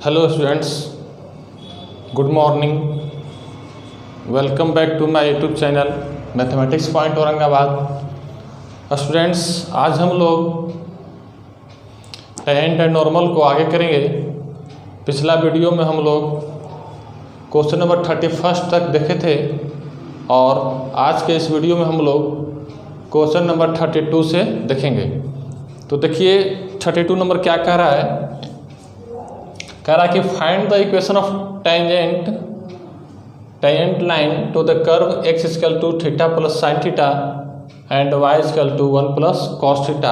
Hello students, good morning. Welcome back to my YouTube channel mathematics point Aurangabad. Students, आज हम लोग tent and normal को आगे करेंगे। पिछला वीडियो में हम लोग क्वेश्चन नंबर 31 तक देखे थे और आज के इस वीडियो में हम लोग क्वेश्चन नंबर 32 से देखेंगे। तो देखिए 32 नंबर क्या कह रहा है। कह रहा है कि find the equation of tangent line to the curve x equal to theta plus sine theta and y equal to 1 plus cos theta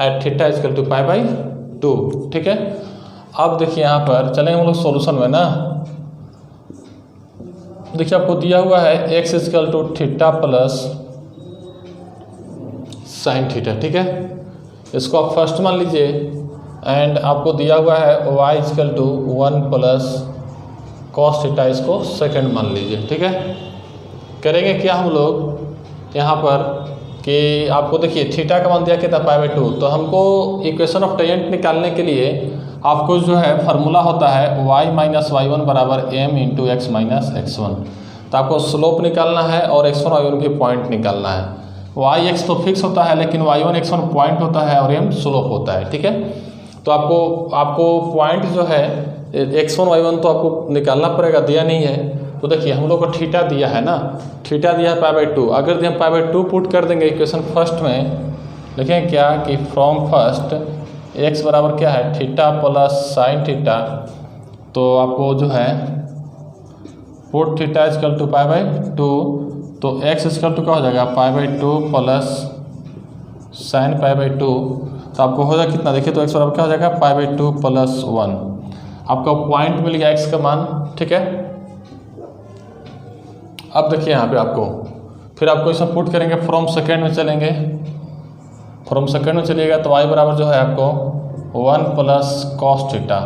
at theta equal to pi by 2। ठीक है, अब देखिए यहाँ पर चलेंगे हम लोग सॉल्यूशन में ना। देखिए आपको दिया हुआ है x equal to theta plus sine theta. ठीक है, इसको आप फर्स्ट मान लीजिए एंड आपको दिया हुआ है y equal to 1 plus cos theta, इसको सेकंड मान लीजिए। ठीक है, करेंगे क्या हम लोग यहाँ पर कि आपको देखिए थीटा का मान दिया कितना पाई बाई 2। तो हमको इक्वेशन ऑफ टेंजेंट निकालने के लिए आपको जो है फार्मूला होता है y माइनस y1 बराबर m into x minus x1। तो आपको स्लोप निकालना है और x1 y1 की पॉइंट निकालना है। y x तो फिक्स होता है लेकिन y1 x1 पॉइंट होता है और m स्लोप होता है। ठीक है, तो आपको पॉइंट जो है x1 y1 तो आपको निकालना पड़ेगा, दिया नहीं है। तो देखिए हम लोग को थीटा दिया है ना, थीटा दिया है पाई बाई 2। अगर हम पाई बाई 2 पुट कर देंगे इक्वेशन फर्स्ट में, देखें क्या कि फ्रॉम फर्स्ट x बराबर क्या है थीटा प्लस साइन थीटा। तो आपको जो है put theta equal to pi by 2, तो x इक्वल टू क्या हो जाएगा pi by 2 plus sine pi by 2। तो आपको हो जाएगा कितना, देखिए तो x बराबर क्या हो जाएगा पाई बाई 2 प्लस 1। आपका पॉइंट मिल गया x का मान। ठीक है, अब देखिए यहाँ पे आपको फिर आपको इसमें पुट करेंगे, फ्रॉम सेकेंड में चलेंगे। फ्रॉम सेकेंड में चलिएगा तो y बराबर जो है आपको 1 प्लस कॉस थीटा।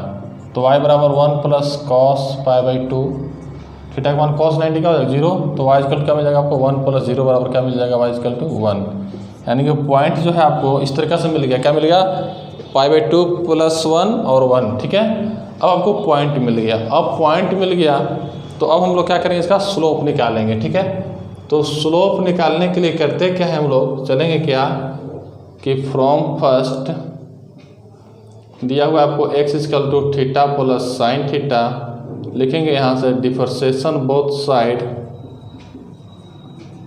तो y बराबर 1 plus cos pi by 2, theta का मान कॉस 90 का हो जाएगा 0। तो y इक्वल क्या मिल जाएगा आपको 1 प्लस 0 बराबर क्या मिल जाएगा y इक्वल टू 1। यानी कि पॉइंट जो है आपको इस तरीके से मिल गया, क्या मिल गया पाई बाई 2 प्लस 1 और 1। ठीक है, अब आपको पॉइंट मिल गया। अब पॉइंट मिल गया तो अब हम लोग क्या करेंगे, इसका स्लोप निकालेंगे। ठीक है, तो स्लोप निकालने के लिए करते क्या है हम लोग, चलेंगे क्या कि फ्रॉम फर्स्ट दिया हुआ आपको x equal to theta plus sine theta, लिखेंगे यहाँ से differentiation both side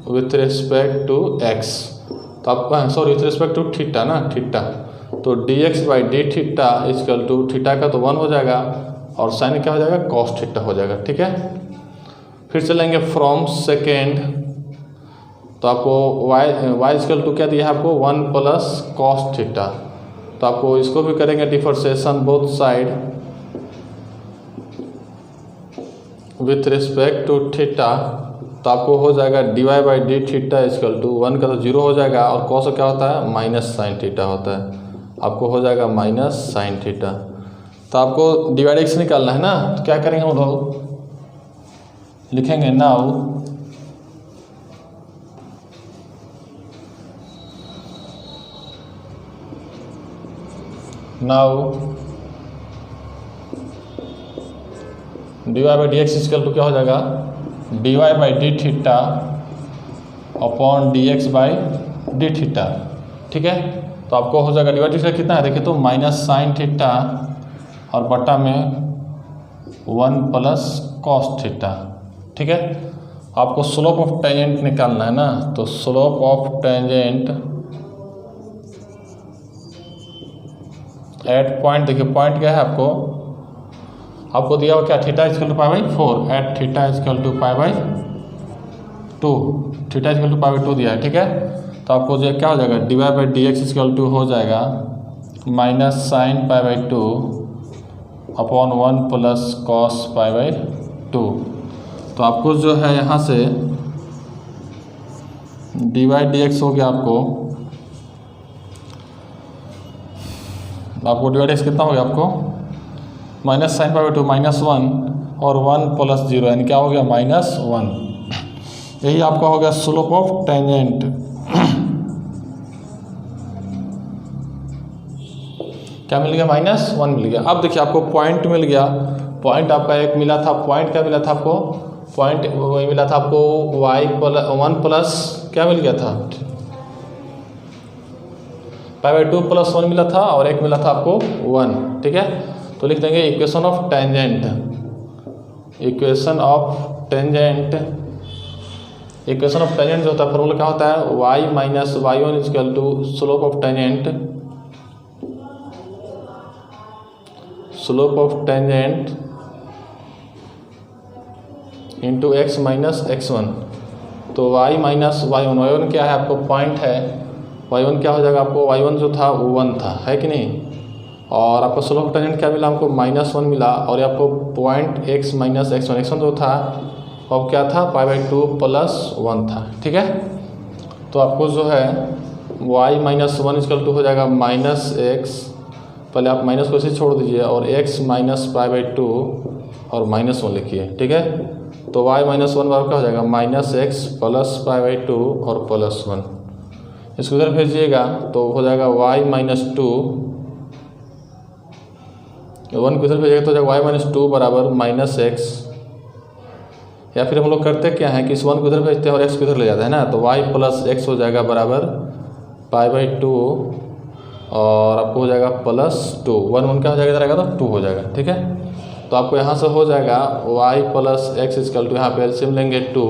with respect to x। तो आप sorry with respect to theta ना, थीटा। तो dx by d theta equal to theta का तो 1 हो जाएगा और साइन क्या हो जाएगा कॉस थीटा हो जाएगा। ठीक है, फिर चलेंगे फ्रॉम सेकेंड। तो आपको y इक्वल टू क्या दिया है आपको 1 प्लस कॉस थीटा। तो आपको इसको भी करेंगे differentiation both side with respect to theta. तो आपको हो जाएगा dy by d theta equal to 1 का तो 0 हो जाएगा और कॉस क्या होता है माइनस साइन थीटा होता है। आपको हो जाएगा माइनस साइन थीटा। तो आपको डिवाइड एक्स निकालना है ना, तो क्या करेंगे हम लोग, लिखेंगे now dy by d x equal to क्या हो जाएगा dy by d theta upon d x by d theta. ठीक है, तो आपको हो जाएगा डिवाइड थीटा कितना है, देखिए तो माइनस साइन थीटा और बटा में 1 प्लस कॉस थीटा। ठीक है, आपको स्लोप ऑफ टेंजेंट निकालना है ना। तो slope of tangent at point, देखिए पॉइंट क्या है आपको दिया हुआ क्या theta equal to pi by 4 at theta equal to pi by 2, theta equal to pi by 2 दिया है। ठीक है, तो आपको जो क्या हो जाएगा dy by d x equal to हो जाएगा minus sine pi by 2 upon 1 plus cos pi by 2। तो आपको जो है यहाँ से dy डी एक्स हो गया आपको डी एक्स कितना हो गया आपको minus sine pi by 2 minus 1 और 1 प्लस 0 यानी क्या हो गया माइनस 1। यही आपका हो गया स्लोप ऑफ टेंजेंट। क्या मिल गया, -1 मिल गया। अब देखिए आपको पॉइंट मिल गया, पॉइंट आपका एक मिला था, पॉइंट क्या मिला था आपको, पॉइंट वही मिला था आपको y1 प्लस क्या मिल गया था, π/2 + 1 मिला था, और एक मिला था आपको 1। ठीक है, तो लिख देंगे equation of tangent, equation of tangent, equation of tangent जो होता है फॉर्मूला क्या होता है, y - y1 = slope of tangent, slope of tangent into x - x1। तो y - y1 क्या है आपको, पॉइंट है, y1 क्या हो जाएगा आपको, y1 जो था वो 1 था, है कि नहीं, और आपको स्लोप ऑफ टेंजेंट क्या मिला हमको, -1 मिला, और आपको पॉइंट x - x1, x1 जो था अब क्या था, π/2 + 1 था। ठीक है, तो आपको जो है y - 1 = हो जाएगा -x, पहले आप माइनस को ऐसे छोड़ दीजिए, और x - π/2 और -1 लिखिए। ठीक है, तो y - 1 बराबर क्या हो जाएगा, -x + π/2 और +1, इसको इधर भेजिएगा तो हो जाएगा y - 2, 1 को इधर भेजिएगा तो हो जाएगा y - 2 बराबर -x, या फिर हम लोग करते क्या है कि इस 1 को इधर भेजते हैं और x को इधर ले जाते हैं ना, तो y + x हो जाएगा बराबर π/2, और आपको हो जाएगा +2, 1 क्या हो जाएगा, इधर आएगा तो 2 हो जाएगा। ठीक है, तो आपको यहाँ से हो जाएगा y + x = यहाँ पे एलसीएम लेंगे 2,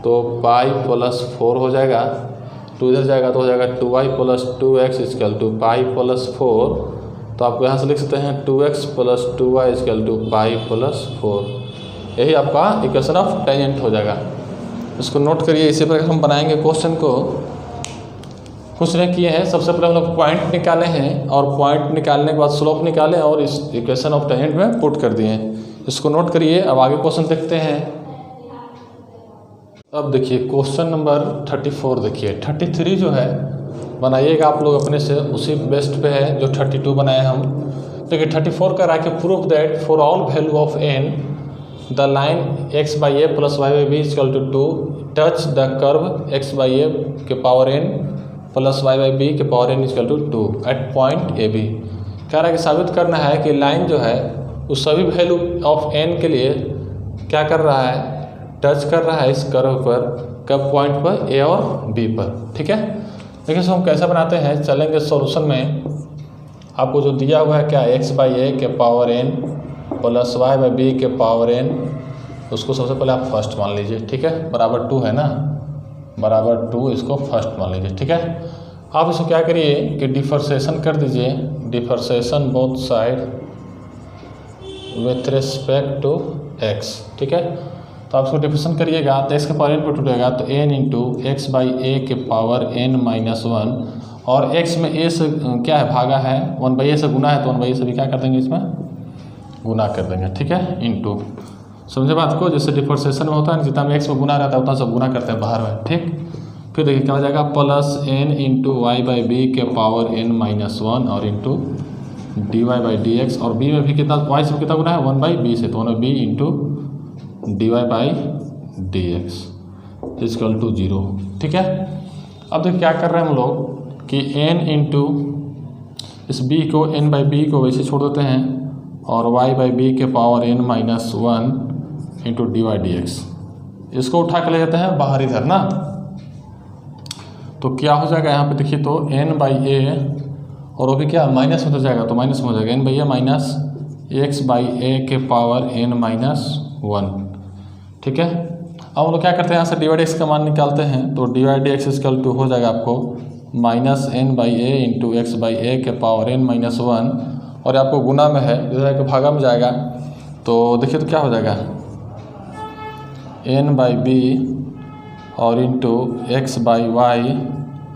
तो पाई + 4 हो जाएगा, 2 इधर जाएगा तो हो जाएगा 2y + 2x = पाई + 4, तो आपको यहाँ से लिख सकते हैं 2x + 2y = पाई + 4। यही आपका इक्वेशन ऑफ टेंजेंट हो जाएगा। इसको नोट करिए, इसी प्रकार हम बनाएंगे क्वेश्चन को। कुछ नहीं किए हैं, सबसे पहले हम लोग पॉइंट निकाले हैं, और पॉइंट निकालने के बाद स्लोप निकाले और इस इक्वेशन ऑफ टेंजेंट में पुट कर दिए हैं। इसको नोट करिए, अब आगे क्वेश्चन देखते हैं। अब देखिए क्वेश्चन नंबर 34 देखिए, 33 जो है बनाइएगा आप लोग अपने से, उसी बेस्ट पे है जो 32 बनाए हम। देखिए 34 का रहा कि proof that for all value of n the line x/a + y/b = 2 touch the curve x/a के पावर n + y/b के power n = 2 at point a b. कह रहा है कि साबित करना है कि लाइन जो है उस सभी वैल्यू ऑफ n के लिए क्या कर रहा है, टच कर रहा है इस कर्व पर, कब, पॉइंट पर a और b पर। ठीक है, देखिए इसको हम कैसे बनाते हैं, चलेंगे सॉल्यूशन में। आपको जो दिया हुआ है क्या, x/a के पावर n + y/b के पावर n, उसको सबसे पहले आप फर्स्ट मान लीजिए। ठीक है, बराबर 2 है ना, बराबर 2, इसको फर्स्ट मान लीजिए। ठीक है, आप इसको क्या करिए कि डिफरेंशिएशन कर दीजिए, differentiation both side with respect to x। ठीक है, तो आप इसको डिफरेंशिएशन करिएगा तो x के पावर n पर टूटेगा, तो n × x/a के पावर n - 1, और x में a से क्या है, भागा है, 1/a से गुना है, तो 1/a से भी क्या कर देंगे, इसमें गुना कर देंगे। ठीक है, इंटू, समझे बात को, जैसे डिफरेंशिएशन में होता है जितना में x में गुना रहता है उतना सब गुना करते हैं बाहर में। ठीक, फिर देखिए क्या हो जाएगा, +n × y/b के पावर n - 1 और इंटू dy/dx, और b में भी कितना, y से कितना गुना है, 1/b से, तो 1/b × dy/dx = 0। ठीक है, अब देखिए क्या कर रहे हैं हम लोग कि n × इस b को n/b को वैसे छोड़ देते हैं, और y/b के पावर n - 1 × dy/dx, इसको उठा के ले जाते हैं बाहर इधर ना, तो क्या हो जाएगा यहाँ पे देखिए, तो n/a, और वो भी क्या माइनस होता जाएगा, तो माइनस में हो जाएगा n/a - x/a के पावर n - 1। ठीक है, अब हम लोग क्या करते हैं, यहाँ से dy/dx का मान निकालते हैं, तो dy/dx = हो जाएगा आपको -n/a × x/a के पावर n - 1, और आपको गुना में है, इधर आके भागा में जाएगा, तो देखिए तो क्या हो जाएगा, n/b और इंटू x/y,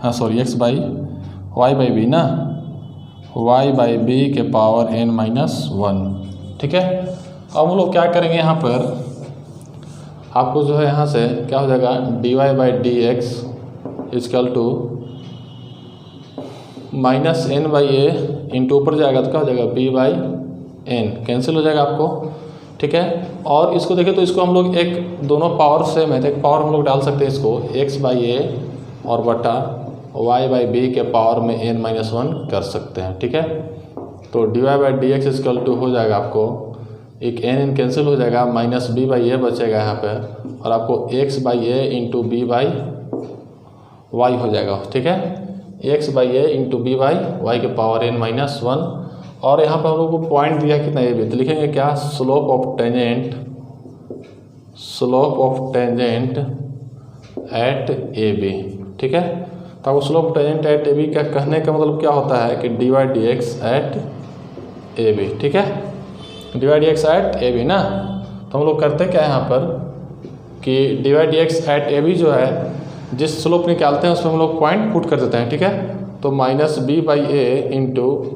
हाँ सॉरी y/b ना, y/b के पावर n - 1। ठीक है, अब हम लोग क्या करेंगे, यहाँ पर आपको जो है यहाँ से क्या हो जाएगा, dy/dx = -n/a इंटू ऊपर जाएगा तो क्या हो जाएगा, b/n, कैंसिल हो जाएगा आपको। ठीक है, और इसको देखिए तो इसको हम लोग एक, दोनों पावर सेम है तो एक पावर हम लोग डाल सकते हैं, इसको x/a और बटा y/b के पावर में n - 1 कर सकते हैं। ठीक है, तो dy by d x equal to हो जाएगा आपको एक n कैंसिल हो जाएगा, माइनस बी बाई ए बचेगा यहाँ पे, और आपको x by a into b by y हो जाएगा। ठीक है, x by a into b by y के पावर n माइनस 1। और यहाँ पे हम लोग को पॉइंट दिया कितना ए बी, तो लिखेंगे क्या, slope of tangent at a B. ठीक है, तो आपको slope tangent at a b का कहने का मतलब क्या होता है कि d y d x at a B. ठीक है, d y d x at a b ना, तो हम लोग करते क्या है यहाँ पर कि d y d x at a b जो है जिस स्लोप निकालते हैं उसमें हम लोग पॉइंट पुट कर देते हैं। ठीक है, तो minus b by a into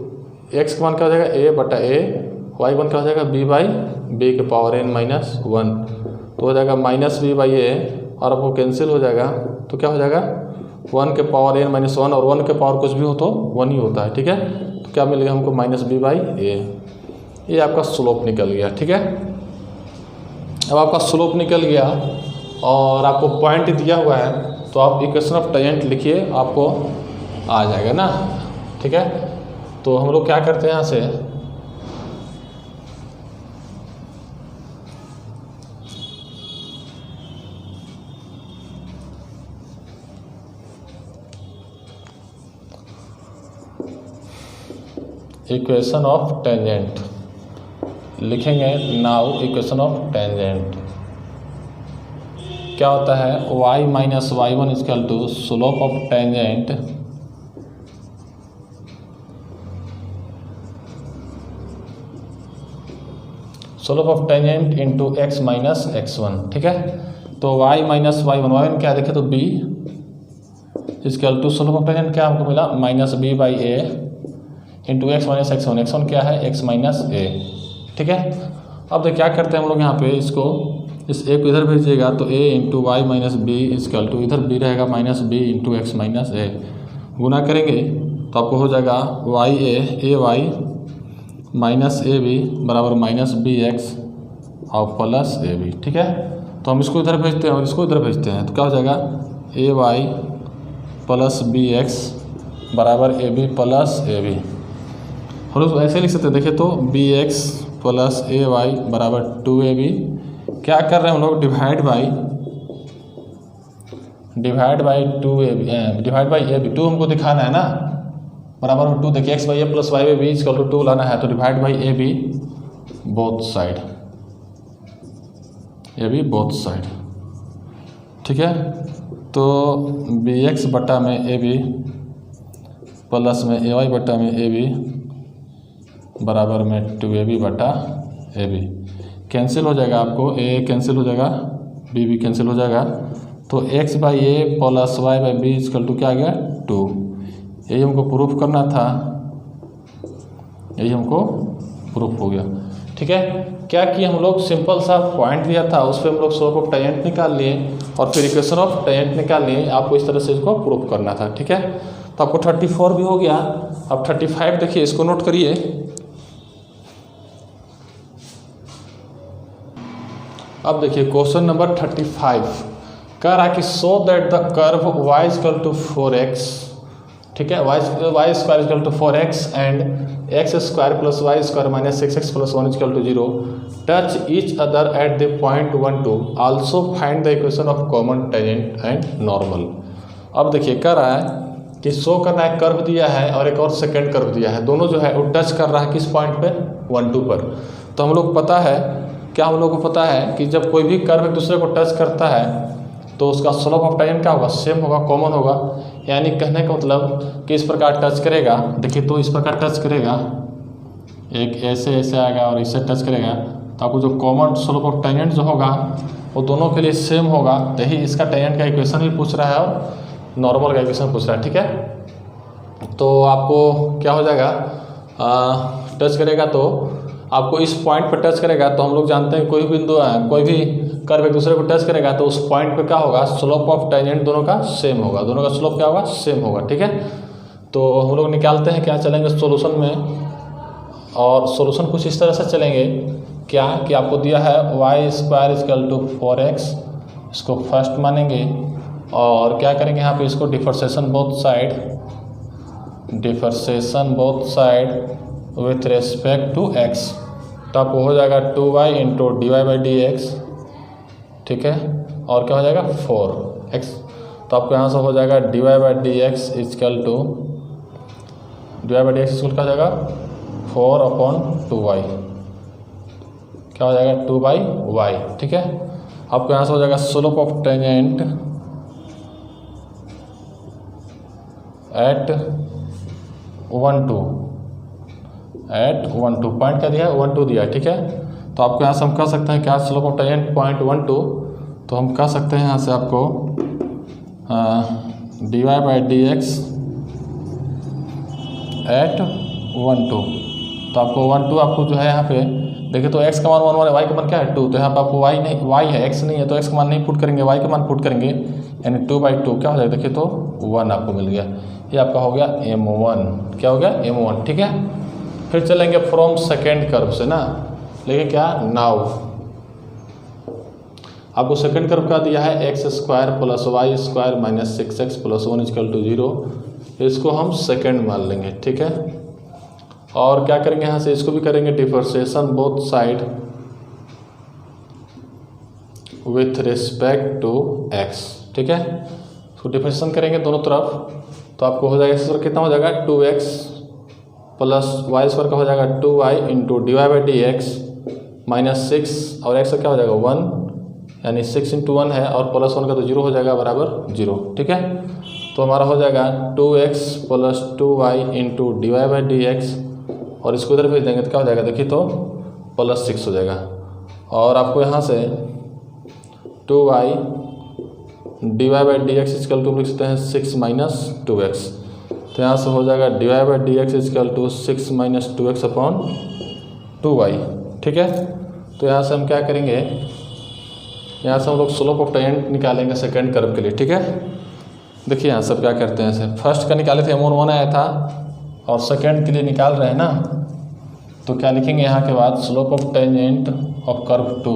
x का मान क्या हो जाएगा ए बटा ए, वाई वन क्या हो जाएगा बी बाई बी के पावर n माइनस 1, तो हो जाएगा माइनस बी बाई ए, और आपको कैंसिल हो जाएगा तो क्या हो जाएगा 1 के पावर n माइनस 1, और 1 के पावर कुछ भी हो तो 1 ही होता है। ठीक है, तो क्या मिलेगा हमको माइनस बी बाई ए, ये आपका स्लोप निकल गया। ठीक है, अब आपका स्लोप निकल गया और आपको पॉइंट दिया हुआ है, तो आप इक्वेशन ऑफ टेंजेंट लिखिए, आपको आ जाएगा ना। ठीक है, तो हम लोग क्या करते हैं यहाँ से, इक्वेशन ऑफ टेंजेंट लिखेंगे। नाउ इक्वेशन ऑफ टेंजेंट क्या होता है, y minus y one equal to slope of tangent into x minus x1। ठीक है, तो y माइनस वाई वन क्या देखे तो b equal to slope of tangent क्या हमको मिला minus b by a into x minus x1 क्या है x माइनस ए। ठीक है, अब तो क्या करते हैं हम लोग यहाँ पे इसको, इस ए को इधर भेजिएगा तो a into Y minus B equal to इधर b रहेगा minus B into x minus A, गुना करेंगे तो आपको हो जाएगा Y A Y minus A B बराबर माइनस बी एक्स और प्लस ए बी। ठीक है, तो हम इसको इधर भेजते हैं और इसको इधर भेजते हैं, तो क्या हो जाएगा a y plus b x बराबर a b plus A b. हम लोग ऐसे लिख सकते हैं, देखिए तो b x plus a y बराबर 2ab। क्या कर रहे हैं हम लोग, डिवाइड बाई 2ab, 2 हमको दिखाना है ना, बराबर 2 देखिए x by a plus y by b equal to 2 लाना है, तो divide by a b both side, a b both side. ठीक है, तो बी एक्स बटा में ए बी प्लस में ए वाई बटा में ए बी बराबर में 2ab बटा ए बी, कैंसिल हो जाएगा, आपको ए कैंसिल हो जाएगा, बी भी कैंसिल हो जाएगा, तो x by a plus y by b equal to क्या आ गया 2। यही हमको प्रूफ करना था, यही हमको प्रूफ हो गया। ठीक है, क्या किए हम लोग, सिंपल सा पॉइंट दिया था उस पर हम लोग स्लोप ऑफ टेंजेंट निकाल लिए और फिर इक्वेशन ऑफ टेंजेंट निकाल लिए, आपको इस तरह से इसको प्रूफ करना था। ठीक है, तो आपको 34 भी हो गया। अब 35 देखिए, इसको नोट करिए। अब देखिए क्वेश्चन नंबर 35 कह रहा है कि so that the curve y equal to 4x, ठीक है, y square equal to 4x and x square plus y square minus 6x plus 1 equal to 0 touch each other at the point 1 2, also find the equation of common tangent and normal. अब देखिए कह रहा है कि show करना है, curve दिया है और एक और सेकेंड कर्व दिया है, दोनों जो है वो टच कर रहा है किस पॉइंट पे 1 2 पर। तो हम लोग पता है, क्या हम लोग को पता है कि जब कोई भी कर्व एक दूसरे को टच करता है तो उसका स्लोप ऑफ टेंजेंट क्या होगा, सेम होगा, कॉमन होगा। यानी कहने का मतलब कि इस प्रकार टच करेगा, देखिए तो इस प्रकार टच करेगा, एक ऐसे ऐसे आएगा और इससे टच करेगा, तो आपको जो कॉमन स्लोप ऑफ टेंजेंट जो होगा वो दोनों के लिए सेम होगा। तो ही इसका टेंजेंट का इक्वेशन भी पूछ रहा है और नॉर्मल का इक्वेशन पूछ रहा है। ठीक है, तो आपको क्या हो जाएगा, टच करेगा तो आपको इस पॉइंट पर टच करेगा, तो हम लोग जानते हैं कोई बिंदु कोई भी कर्व एक दूसरे को टच करेगा तो उस पॉइंट पे क्या होगा, स्लोप ऑफ टेंजेंट दोनों का सेम होगा, दोनों का स्लोप क्या होगा, सेम होगा। ठीक है, तो हम लोग निकालते हैं, क्या चलेंगे सॉल्यूशन में, और सॉल्यूशन कुछ इस तरह से चलेंगे क्या कि आपको दिया है y square equal to 4x, इसको फर्स्ट मानेंगे और क्या करेंगे यहाँ पे इसको differentiation both side with respect to x, तो आपको हो जाएगा 2y इंटू dy/dx, ठीक है, और क्या हो जाएगा 4x, तो आपको यहाँ से हो जाएगा dy/dx इक्वल टू क्या हो जाएगा 4/2y, क्या हो जाएगा 2/y, ठीक है। आपको यहाँ से हो जाएगा slope of tangent eight 1 2 point क्या दिया है 1 2 दिया है, ठीक है। तो आपको यहाँ से हम कह सकते हैं क्या स्लोप ऑफ टेंजेंट पॉइंट 1 2, तो हम कह सकते हैं यहाँ से आपको dy/dx एट 1 2, तो आपको 1 2 आपको जो है यहाँ पे देखिए तो x का मान 1 1 है, y का मान क्या है 2, तो यहाँ पे आपको y नहीं, y है x नहीं है, तो x का मान नहीं पुट करेंगे, y का मान पुट करेंगे, यानी 2/2 क्या हो जाएगा देखिए तो 1 आपको मिल गया। ये आपका हो गया m1, क्या हो गया m1, ठीक है। फिर चलेंगे फ्रॉम सेकेंड कर्व से ना, लेकिन क्या नाउ आपको सेकेंड कर्व का दिया है x² + y² - 6x + 1 = 0, इसको हम सेकेंड मान लेंगे, ठीक है। और क्या करेंगे यहाँ से इसको भी करेंगे differentiation both side with respect to x, ठीक है। इसको डिफरेंशिएशन करेंगे दोनों तरफ, तो आपको हो जाएगा इसका कितना हो जाएगा 2x + y² का हो जाएगा 2y इंटू dy/dx -6 और x का क्या हो जाएगा 1, यानी 6 × 1 है और +1 का तो 0 हो जाएगा बराबर 0, ठीक है। तो हमारा हो जाएगा 2x + 2y इंटू dy/dx, और इसको इधर भेज देंगे तो क्या हो जाएगा देखिए तो +6 हो जाएगा, और आपको यहाँ से 2y dy/dx इक्वल टू लिख सकते हैं 6 - 2x, तो यहाँ से हो जाएगा dy/dx इक्वल टू 6 - 2x/2y, ठीक है। तो यहाँ से हम क्या करेंगे, यहाँ से हम लोग स्लोप ऑफ टेंजेंट निकालेंगे सेकेंड कर्व के लिए, ठीक है। देखिए यहाँ सब क्या करते हैं, ऐसे फर्स्ट का निकाले थे m1 आया था और सेकेंड के लिए निकाल रहे हैं ना, तो क्या लिखेंगे यहाँ के बाद slope of tangent of curve 2,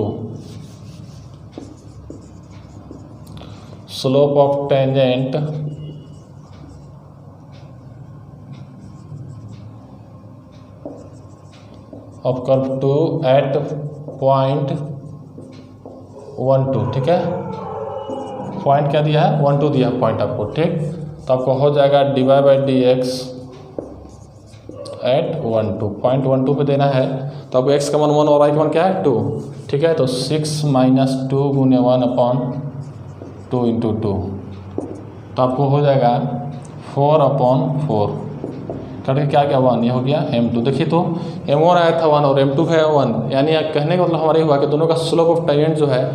slope of tangent of curve 2 at point 1 2, ठीक है। पॉइंट क्या दिया है 1 2 दिया है पॉइंट आपको, ठीक। तो आपको हो जाएगा dy/dx एट 1 2, पॉइंट 1 2 पे देना है, तो आपको x का मान 1 और y का मान क्या है 2, ठीक है। तो 6 - 2 × 1/2 × 2, तो आपको हो जाएगा 4/4, करके क्या क्या 1, ये हो गया m2। देखिए तो m1 आया था 1 और m2 है 1, यानी कहने का मतलब हमारे हुआ कि दोनों का स्लोप ऑफ टेंजेंट जो है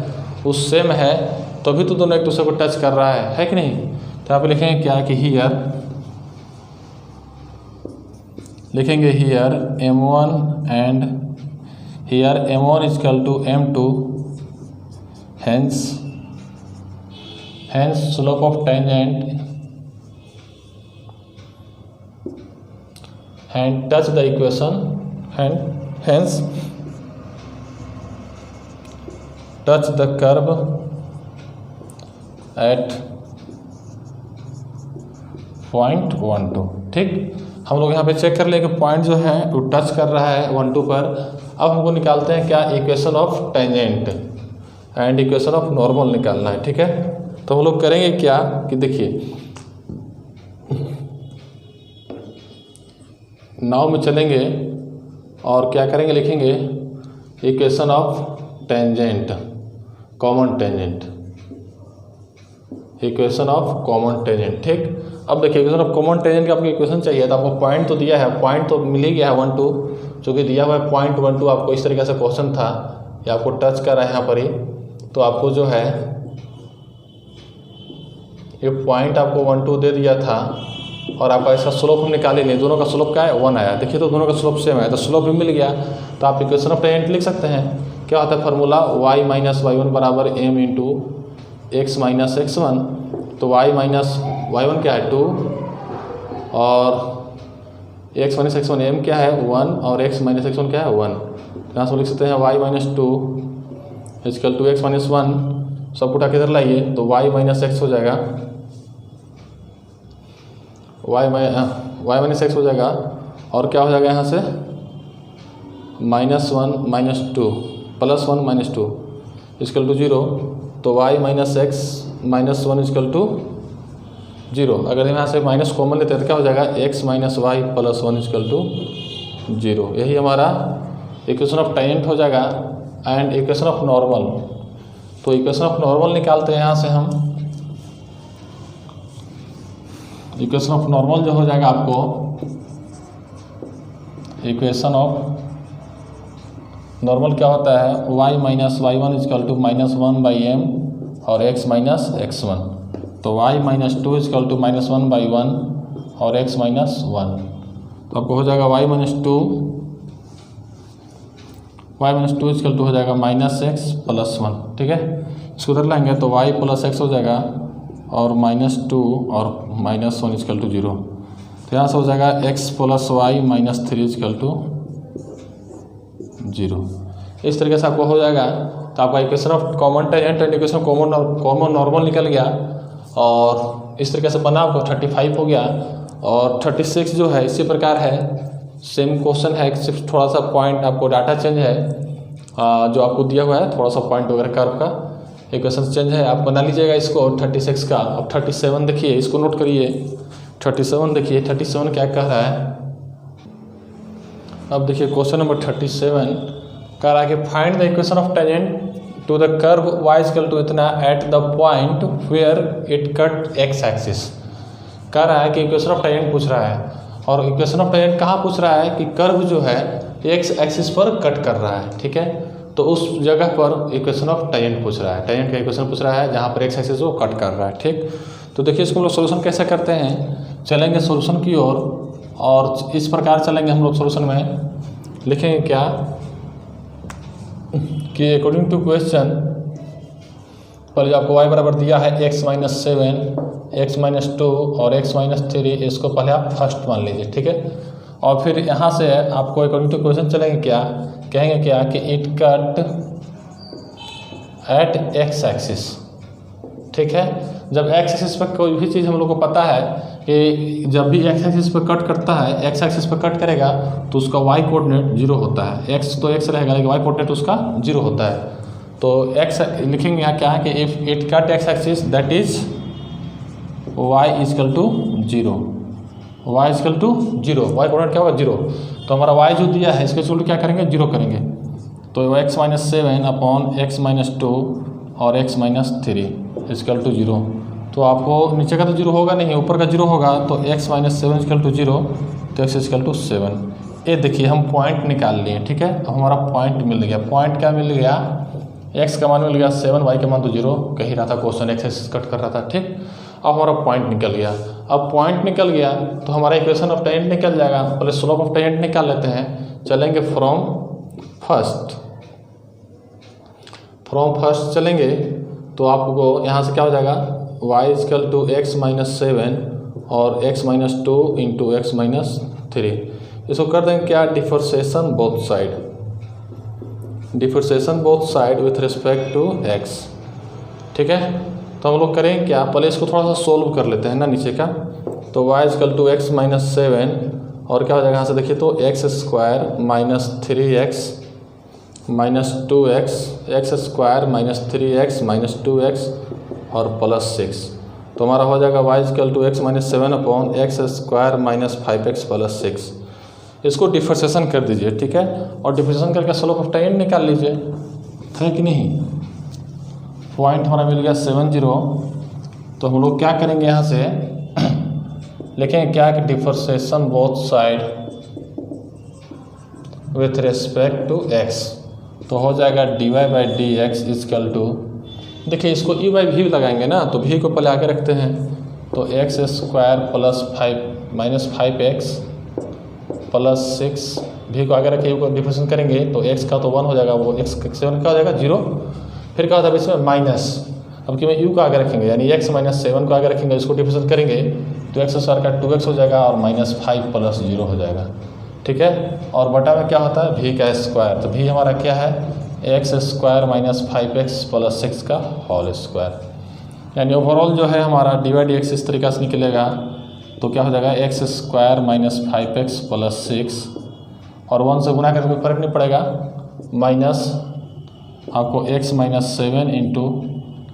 वो सेम है, तभी तो दोनों एक दूसरे को टच कर रहा है कि नहीं। तो आप लिखेंगे क्या कि लिखेंगे here m1 and here m1 = m2, hence slope of tangent and touch the equation and hence touch the curve at point 1 2, ठीक। हम लोग यहाँ पे चेक कर लेंगे पॉइंट जो है वो टच कर रहा है 1 2 पर। अब हमको निकालते हैं क्या equation of tangent and equation of normal निकालना है, ठीक है। तो हम लोग करेंगे क्या कि देखिए नाव में चलेंगे और क्या करेंगे, लिखेंगे equation of tangent common tangent, equation of common tangent, ठीक। अब देखिए इक्वेशन ऑफ कॉमन टेंजेंट का आपको इक्वेशन चाहिए, तो आपको पॉइंट तो दिया है, पॉइंट तो मिल ही गया है 1 2, जो कि दिया हुआ है पॉइंट 1 2, आपको इस तरीके से क्वेश्चन था या आपको टच कर रहा है यहाँ पर ही, तो आपको जो है ये पॉइंट आपको 1 2 दे दिया था और आपका इसका स्लोप हम निकाले नहीं, दोनों का स्लोप क्या है 1 आया। देखिए तो दोनों का स्लोप सेम है, तो स्लोप भी मिल गया, तो आप इक्वेशन ऑफ टेंजेंट लिख सकते हैं। क्या होता है formula y - y1 = m × x - x1, तो y - y1 क्या है 2 और x - x1 m क्या है 1 और x - x1 क्या है 1, यहाँ से लिख सकते हैं y - 2 = x - 1, सब उठा के इधर लाइए तो y - x हो जाएगा, y - x हो जाएगा, और क्या हो जाएगा यहाँ से -1 -2 +1 -2 इक्वल टू 0, तो y minus x minus 1 equal to 0। अगर यहाँ से माइनस कॉमन लेते हैं तो क्या हो जाएगा, x minus y plus 1 equal to 0। यही हमारा इक्वेशन ऑफ टेंजेंट हो जाएगा। एंड इक्वेशन ऑफ नॉर्मल, तो इक्वेशन ऑफ नॉर्मल निकालते हैं यहाँ से हम। इक्वेशन ऑफ नॉर्मल जो हो जाएगा आपको, इक्वेशन ऑफ नॉर्मल क्या होता है, y minus y one equal to -1/m और x माइनस x1। तो y माइनस 2 इजकल टू -1/1 और x माइनस 1। तो आपको हो जाएगा y माइनस 2 इजकल टू हो जाएगा -x + 1। ठीक है, इसको उधर लाएंगे तो y + x हो जाएगा और -2 और -1 इजकल टू 0। तो यहाँ से हो जाएगा x + y -3 इजकल टू 0। इस तरीके से आपको हो जाएगा। तो आपका equation of common tangent and equation common normal निकल गया और इस तरीके से बना आपको 35 हो गया। और 36 जो है इसी प्रकार है, सेम क्वेश्चन है, सिर्फ थोड़ा सा पॉइंट आपको डाटा चेंज है जो आपको दिया हुआ है, थोड़ा सा पॉइंट वगैरह कर्व का इक्वेशन चेंज है। आप बना लीजिएगा इसको 36 का। अब 37 देखिए, इसको नोट करिए। 37 देखिए, 37 क्या कह रहा है। अब देखिए क्वेश्चन नंबर 37 कह रहा है कि find the equation of tangent to the curve y equal to इतना at the point where it cut x axis. कह रहा है कि इक्वेशन ऑफ टेंजेंट पूछ रहा है, और इक्वेशन ऑफ टेंजेंट कहाँ पूछ रहा है कि कर्व जो है x एक्सिस पर कट कर रहा है। ठीक है, तो उस जगह पर इक्वेशन ऑफ टेंजेंट पूछ रहा है, टेंजेंट का इक्वेशन पूछ रहा है जहाँ पर x एक्सिस वो कट कर रहा है। ठीक, तो देखिए इसको हम लोग सोल्यूशन कैसे करते हैं। चलेंगे सोल्यूशन की ओर और इस प्रकार चलेंगे हम लोग सोल्यूशन में। लिखेंगे क्या कि अकॉर्डिंग टू क्वेश्चन, पहले आपको y बराबर दिया है x माइनस 7, x माइनस 2 और x माइनस 3, इसको पहले आप फर्स्ट मान लीजिए। ठीक है, और फिर यहाँ से आपको अकॉर्डिंग टू क्वेश्चन चलेंगे क्या, कहेंगे क्या कि it cut at x axis. ठीक है, जब x एक्सिस पर कोई भी चीज़ हम लोग को पता है कि जब भी x एक्सिस पर कट करता है, x एक्सिस पर कट करेगा तो उसका y कोऑर्डिनेट 0 होता है। x तो x रहेगा लेकिन y कोऑर्डिनेट उसका 0 होता है। तो x लिखेंगे यहाँ क्या है कि if it cut x axis that is y equal to 0, y equal to 0, y coordinate क्या होगा 0। तो हमारा y जो दिया है इसके इक्वल क्या करेंगे 0 करेंगे। तो x minus 7 upon x minus 2 और x माइनस 3 इक्वल टू 0। तो आपको नीचे का तो 0 होगा नहीं, ऊपर का 0 होगा। तो x माइनस 7 इक्वल टू 0, तो x इक्वल टू 7। ये देखिए हम पॉइंट निकाल लिए। ठीक है, अब हमारा पॉइंट मिल गया। पॉइंट क्या मिल गया, x का मान मिल गया 7, y का मान तो 0 कह ही रहा था क्वेश्चन, x एक्सिस कट कर रहा था। ठीक, अब हमारा पॉइंट निकल गया। अब पॉइंट निकल गया तो हमारा इक्वेशन ऑफ टेंजेंट निकल जाएगा। पहले स्लोप ऑफ टेंजेंट निकाल लेते हैं। चलेंगे फ्रॉम फर्स्ट चलेंगे तो आपको यहाँ से क्या हो जाएगा, y equal to x minus 7 और x minus 2 into x minus 3। इसको कर देंगे क्या, differentiation both side with respect to x। ठीक है, तो हम लोग करेंगे क्या, पहले इसको थोड़ा सा सोल्व कर लेते हैं ना नीचे का। तो y equal to x minus 7 और क्या हो जाएगा यहाँ से देखिए तो x square minus 3x minus 2x, x square minus 3x minus 2x और प्लस 6। तो हमारा हो जाएगा y equal to x minus 7 upon x square minus 5x plus 6। इसको डिफरेंशिएशन कर दीजिए। ठीक है, और डिफरेंशिएशन करके स्लोप ऑफ टेंजेंट निकाल लीजिए, है कि नहीं। पॉइंट हमारा मिल गया 70। तो हम लोग क्या करेंगे यहाँ से लिखेंगे क्या कि differentiation both side with respect to x। तो हो जाएगा dy by d x equal to, देखिए इसको e बाई भी लगाएंगे ना, तो v को पहले आगे रखते हैं। तो x square plus 5 minus 5x plus 6, v को आगे रखे u को डिफरेंशिएशन करेंगे तो x का तो 1 हो जाएगा, वो x 7 का हो जाएगा 0। फिर क्या होता है इसमें माइनस, अब कि में u को आगे रखेंगे यानी x माइनस 7 को आगे रखेंगे, इसको डिफरेंशिएशन करेंगे तो एक्स स्क्वायर का 2x हो जाएगा और माइनस 5 प्लस 0 हो जाएगा। ठीक है, और बटा में क्या होता है v का स्क्वायर। तो v हमारा क्या है, x square minus 5x plus 6 का होल स्क्वायर। यानी ओवरऑल जो है हमारा डी बाई डी एक्स इस तरीक़े से निकलेगा। तो क्या हो जाएगा x square minus 5x plus 6 और 1 से गुना करके कोई फर्क नहीं पड़ेगा, माइनस आपको x माइनस 7 इंटू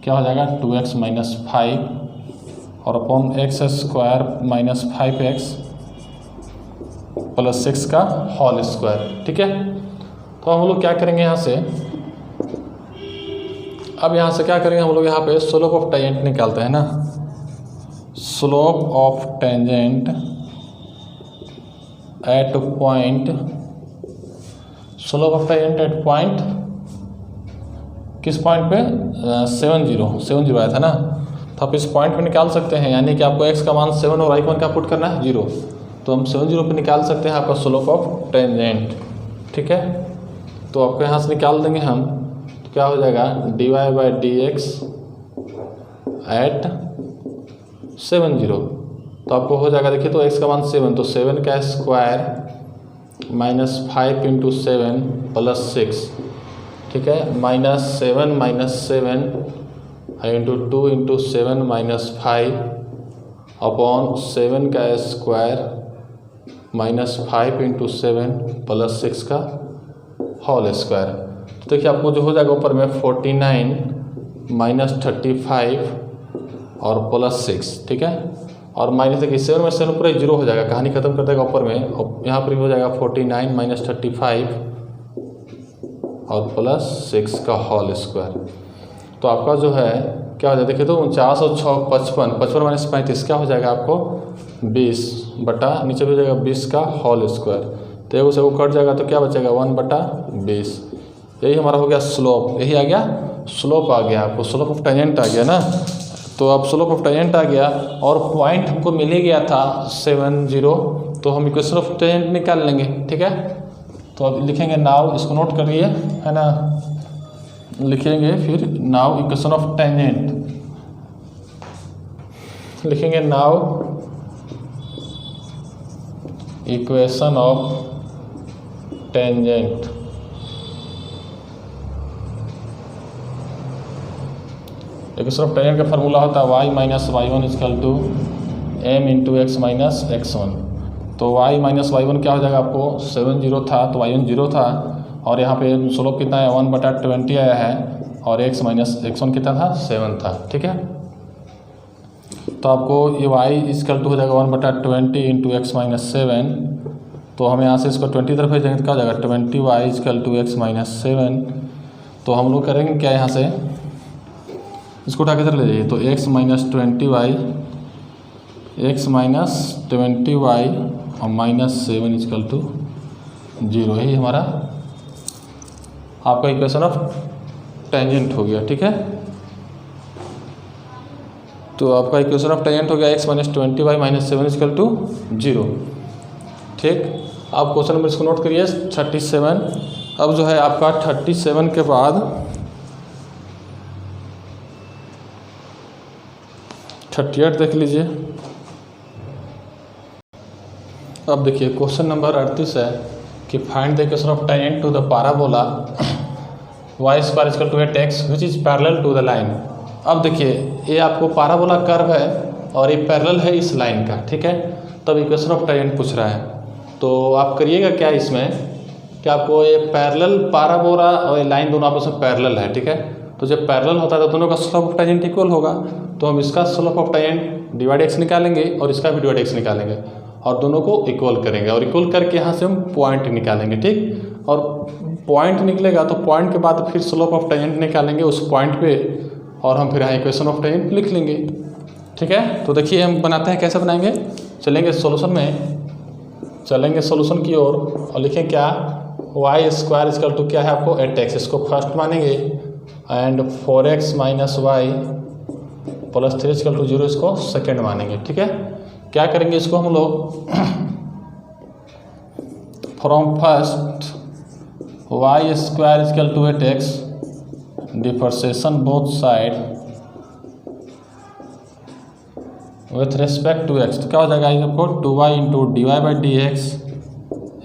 क्या हो जाएगा 2x माइनस 5 और upon x square minus 5x plus 6 का होल स्क्वायर। ठीक है, तो हम लोग क्या करेंगे यहाँ से, अब यहाँ से क्या करेंगे हम लोग, यहाँ पे स्लोप ऑफ टेंजेंट निकालते हैं ना, slope of tangent at point, slope of tangent at point, किस पॉइंट पे 7 आया था ना, तो आप इस पॉइंट पे निकाल सकते हैं, यानी कि आपको x का मान 7 और y का मान क्या पुट करना है 0, तो हम 7 पे निकाल सकते हैं आपका स्लोप ऑफ टेंजेंट। ठीक है, तो आपको यहाँ से निकाल देंगे हम, तो क्या हो जाएगा dy/dx एट 7, तो आपको हो जाएगा, देखिए तो x का मान 7, तो 7 का स्क्वायर माइनस 5 इंटू 7 प्लस 6, ठीक है, -7 इंटू 2 इंटू 7 माइनस 5 अपॉन 7 का स्क्वायर -5 इंटू 7 प्लस 6 का होल स्क्वायर। तो देखिए आपको जो हो जाएगा ऊपर में 49 माइनस 35 और प्लस 6, ठीक है, और माइनस देखिए 7 में 7 पूरा 0 हो जाएगा, कहानी खत्म कर देगा ऊपर में, और यहाँ पर हो जाएगा 49 माइनस 35 और प्लस 6 का होल स्क्वायर। तो आपका जो है क्या हो जाएगा, देखिए तो 49 और 6 55 माइनस 35 क्या हो जाएगा आपको 20 बटा नीचे भी हो जाएगा 20 का होल स्क्वायर, तो एगो से वो कट जाएगा तो क्या बचेगा 1/20। यही हमारा हो गया स्लोप, यही आ गया स्लोप, आ गया आपको स्लोप ऑफ टेंजेंट आ गया ना। तो अब स्लोप ऑफ टेंजेंट आ गया और पॉइंट हमको मिल ही गया था 70, तो हम इक्वेशन ऑफ टेंजेंट निकाल लेंगे। ठीक है, तो अब लिखेंगे नाउ, इसको नोट करिए है ना, लिखेंगे फिर नाउ इक्वेशन ऑफ टेंजेंट, लिखेंगे now equation of tangent. Equation of tangent का फार्मूला होता है y minus y1 equal to m into x minus x1। तो y माइनस y1 क्या हो जाएगा, आपको 70 था तो y1 0 था, और यहाँ पे स्लोप कितना है 1/20 आया है, और x माइनस x1 कितना था 7 था। ठीक है, तो आपको ये y इक्वल टू हो जाएगा 1/20 इंटू एक्स माइनस 7, तो हम यहाँ से इसको 20 तरफ भेजेंगे तो क्या हो जाएगा 20y equal to x minus 7। तो हम लोग करेंगे क्या, यहाँ से इसको उठा के इधर ले जाइए, तो x माइनस 20y और माइनस 7 इक्वल टू 0, यही हमारा आपका इक्वेशन ऑफ टेंजेंट हो गया। ठीक है, तो आपका इक्वेशन ऑफ टेंजेंट हो गया x minus 20y minus 7 equal to 0। ठीक, आप क्वेश्चन नंबर इसको नोट करिए 37। अब जो है आपका 37 के बाद 38 देख लीजिए। अब देखिए क्वेश्चन नंबर 38 है कि find the equation of tangent to the parabola y square equal to 8x which is parallel to the line. अब देखिए ये आपको पैराबोला कर्व है और ये पैरेलल है इस लाइन का। ठीक है, तब इक्वेशन ऑफ टेंजेंट पूछ रहा है, तो आप करिएगा क्या इसमें कि आपको ये पैरेलल पैराबोला और ये लाइन दोनों आपस में पैरेलल है। ठीक है, तो जब पैरेलल होता है तो दोनों का स्लोप ऑफ टेंजेंट इक्वल होगा, तो हम इसका slope of tangent divide x निकालेंगे और इसका भी डिवाइड x निकालेंगे और दोनों को इक्वल करेंगे, और इक्वल करके यहाँ से हम पॉइंट निकालेंगे। ठीक, और पॉइंट निकलेगा तो पॉइंट के बाद फिर स्लोप ऑफ टेंजेंट निकालेंगे उस पॉइंट पे, और हम फिर यहाँ इक्वेशन ऑफ टेंजेंट लिख लेंगे। ठीक है, तो देखिए हम बनाते हैं, कैसे बनाएंगे, चलेंगे सॉल्यूशन में, चलेंगे सॉल्यूशन की ओर और लिखें क्या y स्क्वायर इक्वल टू क्या है आपको 8x, इसको फर्स्ट मानेंगे, and 4x minus y plus 3 equal to 0 इसको सेकेंड मानेंगे। ठीक है, क्या करेंगे इसको हम लोग from first y square equal to 8x differentiation both side with respect to x, तो क्या हो जाएगा आपको 2y into dy/dx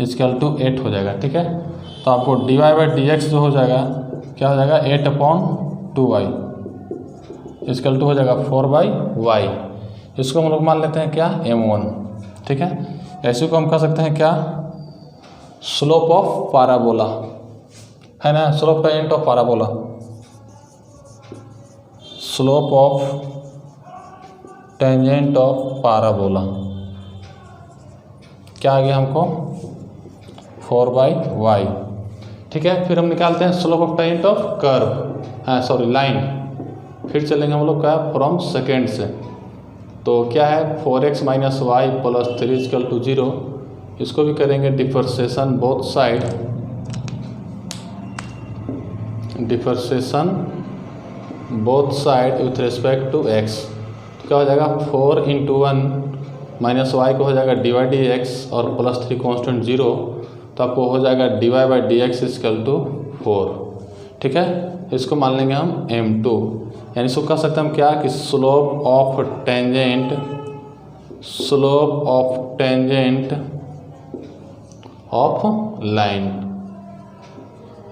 equal to 8 हो जाएगा। ठीक है, तो आपको dy/dx जो हो जाएगा क्या हो जाएगा 8/2y इक्वल टू हो जाएगा 4/y, इसको हम लोग मान लेते हैं क्या m1। ठीक है, ऐसे को हम कह सकते हैं क्या स्लोप ऑफ पैराबोला है ना, slope tangent of parabola, slope of tangent of parabola क्या आ गया हमको 4/y। ठीक है, फिर हम निकालते हैं slope of tangent of curve, line. फिर चलेंगे हम लोग क्या फ्रॉम सेकेंड से, तो क्या है 4x - y + 3 = 0। इसको भी करेंगे differentiation both side, differentiation both side with respect to x। तो क्या हो जाएगा 4 × 1 - y को हो जाएगा dy/dx और +3 कांस्टेंट 0, तो आपको हो जाएगा dy/dx = 4। ठीक है, इसको मान लेंगे हम m2, यानी इसको कह सकते हैं हम क्या कि slope of tangent of line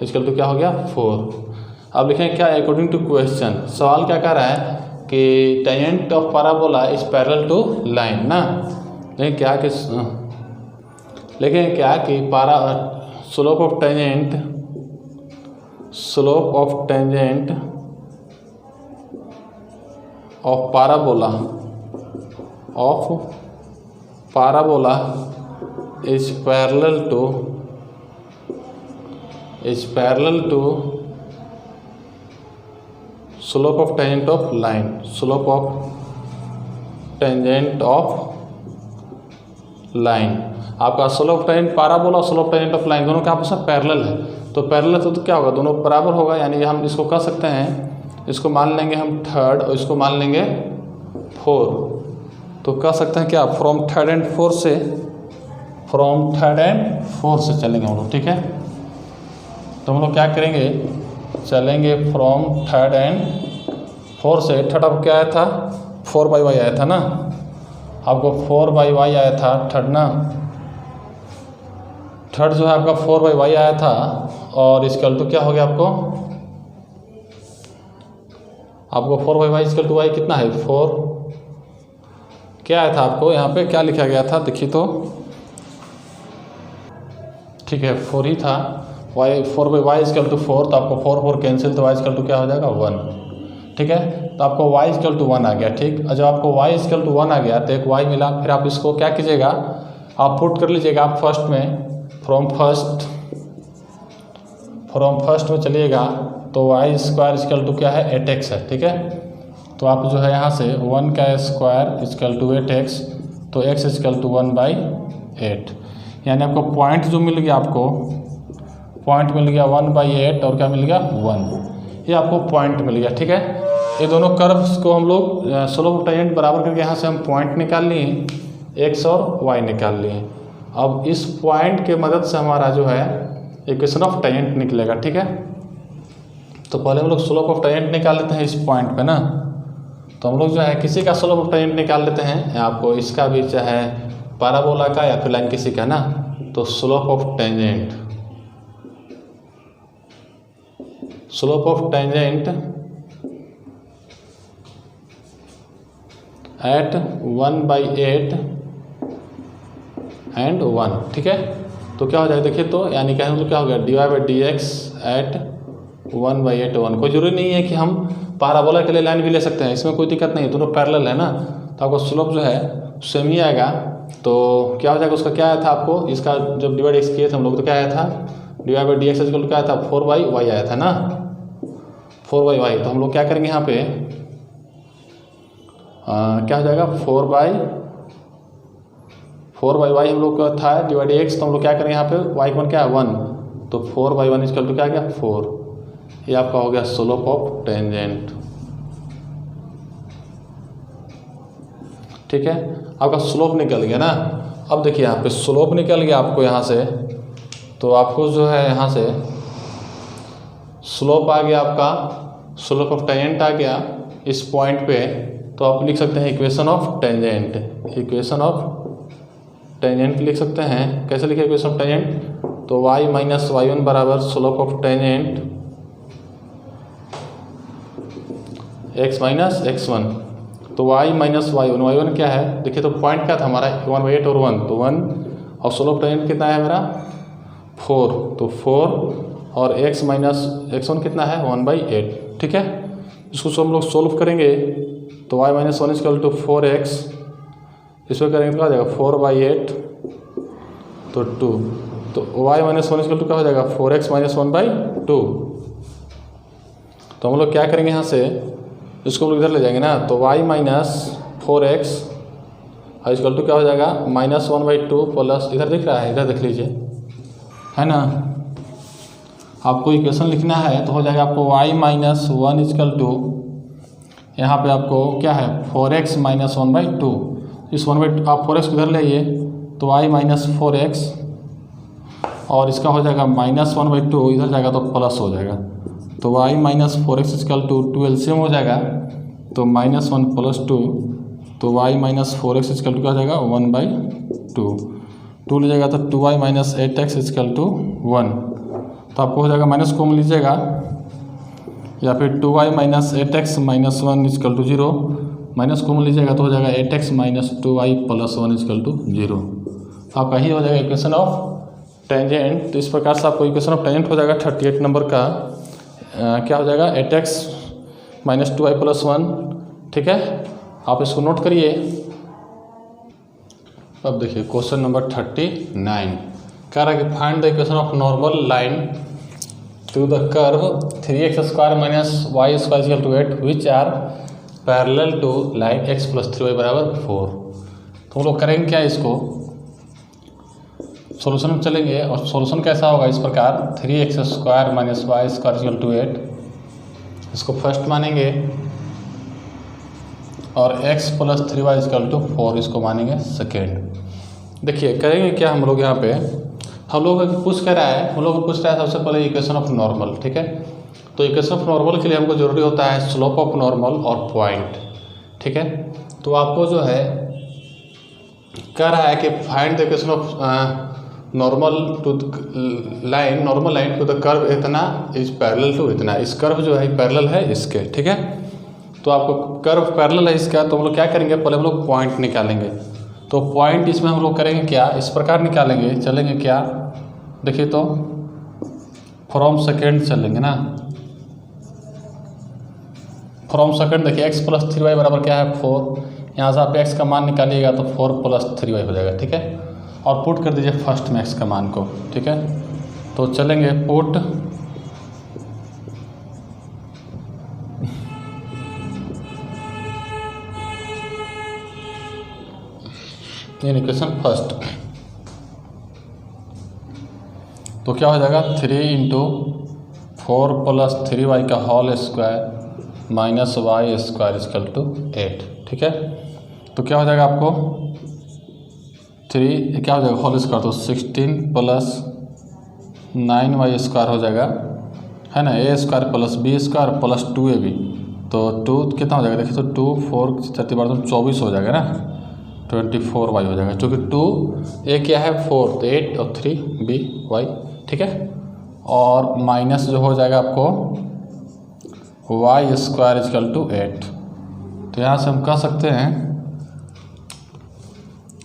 equal to क्या हो गया 4। अब लिखें क्या अकॉर्डिंग टू क्वेश्चन, सवाल क्या कह रहा है कि tangent of parabola is parallel to line ना। लेकिन क्या कि slope of tangent of parabola is parallel to slope of tangent of line, slope of tangent of line। आपका स्लोप टेंजेंट पैराबोला और स्लोप टेंजेंट ऑफ लाइन दोनों क्या आपस में पैरेलल है, तो पैरेलल तो क्या होगा दोनों बराबर होगा, यानी हम इसको कह सकते हैं, इसको मान लेंगे हम 3rd और इसको मान लेंगे 4। तो कह सकते हैं क्या फ्रॉम 3rd and 4 से चलेंगे हम लोग। ठीक है, तो हम लोग क्या करेंगे, चलेंगे फ्रॉम 3rd and 4 से। 3rd अब क्या आया था 4/y आया था ना, आपको 4/y आया था 3rd ना, 3rd जो है आपका 4/y आया था, और इक्वल टू क्या हो गया आपको 4/y = y कितना है 4। क्या आया था आपको यहाँ पे क्या लिखा गया था देखिए तो, ठीक है 4 ही था, 4/y = 4, तो आपको 4 कैंसिल, तो y = क्या हो जाएगा 1। ठीक है, तो आपको y = 1 आ गया। ठीक, और जब आपको y = 1 आ गया तो एक y मिला, फिर आप इसको क्या कीजिएगा आप पुट कर लीजिएगा आप फर्स्ट में, फ्रॉम फर्स्ट में चलिएगा, तो y² = क्या है 8x है। ठीक है, तो आप जो है यहाँ से 1² = 8x, तो x = 1/8, यानी आपको पॉइंट जो मिल गया, आपको पॉइंट मिल गया 1/8 और क्या मिल गया 1, ये आपको पॉइंट मिल गया। ठीक है, ये दोनों कर्व्स को हम लोग स्लोप ऑफ टेंजेंट बराबर करके यहाँ से हम पॉइंट निकाल लिए, x और y निकाल लिए। अब इस पॉइंट के मदद से हमारा जो है इक्वेशन ऑफ टेंजेंट निकलेगा। ठीक है, तो पहले हम लोग स्लोप ऑफ टेंजेंट निकाल लेते हैं इस पॉइंट पे ना, तो हम लोग जो है किसी का स्लोप ऑफ टेंजेंट निकाल लेते हैं, आपको इसका भी चाहे पैराबोला का या फिर लाइन किसी का ना, तो slope of tangent eight 1/8 and 1। ठीक है, तो क्या हो जाएगा देखिए तो, यानी क्या मतलब क्या हो गया dy/dx एट 1/8 1। कोई जरूरी नहीं है कि हम पैराबोला के लिए लाइन भी ले सकते हैं, इसमें कोई दिक्कत नहीं है, दोनों पैरेलल है ना, तो आपको स्लोप जो है सेम ही आएगा। तो क्या हो जाएगा उसका क्या आया था आपको, इसका जब डिवाइड किए थे हम लोग तो क्या आया था dy/dx क्या आया था 4/y आया था ना, 4/y। तो हम लोग क्या करेंगे यहाँ पे क्या हो जाएगा 4/y हम लोग का था /x, तो हम लोग क्या करेंगे यहाँ पे y का क्या है 1, तो 4/1 = क्या आ गया 4। ये आपका हो गया स्लोप ऑफ टेंजेंट। ठीक है, आपका स्लोप निकल गया ना। अब देखिए यहाँ पे स्लोप निकल गया आपको यहाँ से, तो आपको जो है यहाँ से स्लोप आ गया, आपका स्लोप ऑफ टेंजेंट आ गया इस पॉइंट पे, तो आप लिख सकते हैं इक्वेशन ऑफ टेंजेंट लिख सकते हैं। कैसे लिखे इक्वेशन ऑफ टेंजेंट, तो y - y1 बराबर slope of tangent x - x1, तो y - y1 क्या है देखिए, तो पॉइंट क्या था हमारा 1/8 और 1, तो 1, और स्लोप टेंजेंट कितना है मेरा 4, तो 4 और x माइनस x1 कितना है 1/8, ठीक है। इसको हम लोग सोल्व करेंगे तो y minus 1 equal to 4x, इसमें करेंगे तो क्या हो जाएगा 4/8 तो 2, तो y माइनस 1 इक्वल टू क्या हो जाएगा 4x माइनस 1/2। तो हम लोग क्या करेंगे यहाँ से, इसको हम लोग इधर ले जाएंगे ना, तो y minus 4x equal to क्या हो जाएगा -1/2 प्लस, इधर दिख रहा है, इधर देख लीजिए, है ना। आपको इक्वेशन लिखना है तो हो जाएगा आपको y माइनस 1 इक्वल टू, यहाँ पे आपको क्या है 4x माइनस 1/2, इस 1/2 आप 4x को इधर ले आइए तो y माइनस 4x और इसका हो जाएगा -1/2, इधर जाएगा तो प्लस हो जाएगा, तो y minus 4x equal to 2 LCM हो जाएगा तो -1 + 2, तो y minus 4x equal to क्या हो जाएगा 1/2, 2 लीजिएगा तो 2y minus 8x equal to 1, तो आपको हो जाएगा माइनस कॉमन लीजिएगा, या फिर 2y minus 8x minus 1 equal to 0, minus common लीजिएगा तो हो जाएगा 8x minus 2y plus 1 equal to 0। आपका ही हो जाएगा इक्वेशन ऑफ टेंजेंट। तो इस प्रकार से आपको इक्वेशन ऑफ टेंजेंट हो जाएगा 38 नंबर का, क्या हो जाएगा 8x माइनस 2y प्लस 1, ठीक है। आप इसको नोट करिए। अब देखिए क्वेश्चन नंबर 39 कह रहा है कि find the equation of normal line to the curve 3x² minus y² equal to 8 which are parallel to line x + 3y = 4। तो हम लोग करेंगे क्या, इसको सॉल्यूशन में चलेंगे और सॉल्यूशन कैसा होगा इस प्रकार 3x² minus y² equal to 8, इसको फर्स्ट मानेंगे और x + 3y इक्वल टू 4 इसको मानेंगे सेकेंड। देखिए करेंगे क्या हम लोग, यहाँ पे हम लोग पूछ कर रहा है, हम लोग पूछ रहा है सबसे पहले इक्वेशन ऑफ नॉर्मल, ठीक है। तो इक्वेशन ऑफ नॉर्मल के लिए हमको जरूरी होता है स्लोप ऑफ नॉर्मल और पॉइंट, ठीक है। तो आपको जो है कह रहा है कि find the equation of normal to line, normal line to the curve इतना इज पैरेलल टू इतना, इस कर्व जो है पैरेलल है इसके, ठीक है। तो आपको कर्व पैरेलल है इसका, तो हम लोग क्या करेंगे पहले हम लोग पॉइंट निकालेंगे। तो पॉइंट इसमें हम लोग करेंगे क्या, इस प्रकार निकालेंगे, चलेंगे क्या, देखिए तो फ्रॉम सेकेंड चलेंगे ना, फ्रॉम सेकेंड देखिए x + 3y बराबर क्या है 4, यहाँ से आप x का मान निकालिएगा तो 4 + 3y हो जाएगा, ठीक है। और पुट कर दीजिए फर्स्ट में x का मान को, ठीक है। तो चलेंगे पुट इन इक्वेशन फर्स्ट, तो क्या हो जाएगा 3 × 4 + 3y का whole square minus y² equal to 8, ठीक है। तो क्या हो जाएगा आपको 3 क्या हो जाएगा होल स्क्वायर, तो 16 + 9y² हो जाएगा, है ना, a² + b² + 2ab, तो 2 कितना हो जाएगा देखिए, तो 2 4 30 बार तो 24 हो जाएगा ना, 24y हो जाएगा, क्योंकि 2 a क्या है 4, तो 8 और 3 by, ठीक है। और माइनस जो हो जाएगा आपको y² इक्वल टू 8। तो यहाँ से हम कह सकते हैं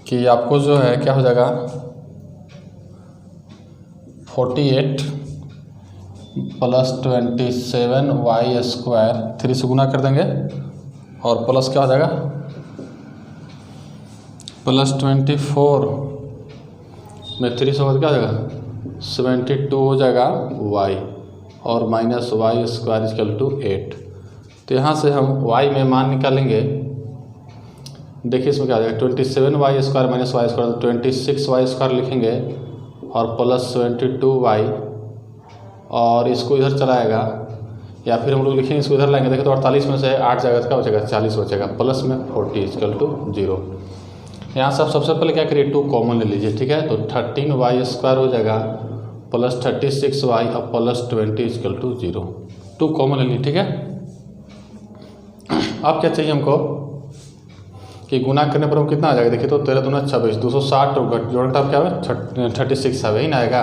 कि आपको जो है क्या हो जाएगा 48 + 27y², 3 से गुना कर देंगे और प्लस क्या हो जाएगा +24 में 3 से क्या हो जाएगा 72 हो जाएगा y, और माइनस y² इक्वल टू 8। तो यहाँ से हम y में मान निकालेंगे, देखिए इसमें क्या आ जाएगा 27y² माइनस y², तो 26y² लिखेंगे और प्लस 72y, और इसको इधर चलाएगा, या फिर हम लोग लिखेंगे इसको इधर लाएंगे, देखिए तो 48 में से 8 जाएगा तो क्या बचेगा 40 बचेगा, प्लस में 40 इक्वल टू 0। यहाँ से आप सबसे पहले क्या करिए 2 कॉमन ले लीजिए, ठीक है। तो 13y² हो जाएगा प्लस 36y और प्लस 20 इक्वल टू 0, 2 कॉमन ले लीजिए, ठीक है। अब क्या चाहिए हमको कि गुना करने पर हम कितना आ जाएगा, देखिए तो 13 दूना 26, 260 जोड़ का क्या है 36 है, वही ना आएगा।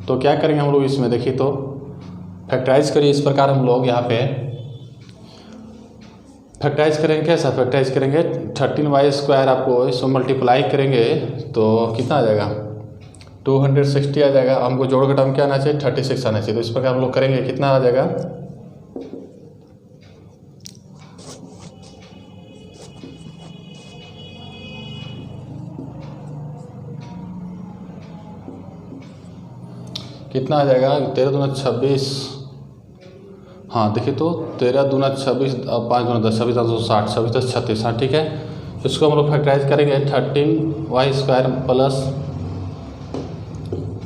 तो क्या करेंगे हम लोग इसमें, देखिए तो फैक्टराइज करिए इस प्रकार, हम लोग यहाँ पे फैक्टराइज करेंगे, कैसा फैक्टराइज करेंगे 13y² आपको इसमें मल्टीप्लाई करेंगे तो कितना आ जाएगा 260 आ जाएगा। हमको जोड़ का टर्म क्या आना चाहिए, 36 आना चाहिए। तो इस प्रकार हम लोग करेंगे, कितना आ जाएगा, कितना आ जाएगा, 13 दूना 26, हाँ देखिए तो 13 दूना 26, 5 दूना 10, 26 60, 26 10 36, हाँ ठीक है। इसको हम लोग फैक्टराइज करेंगे, 13y² प्लस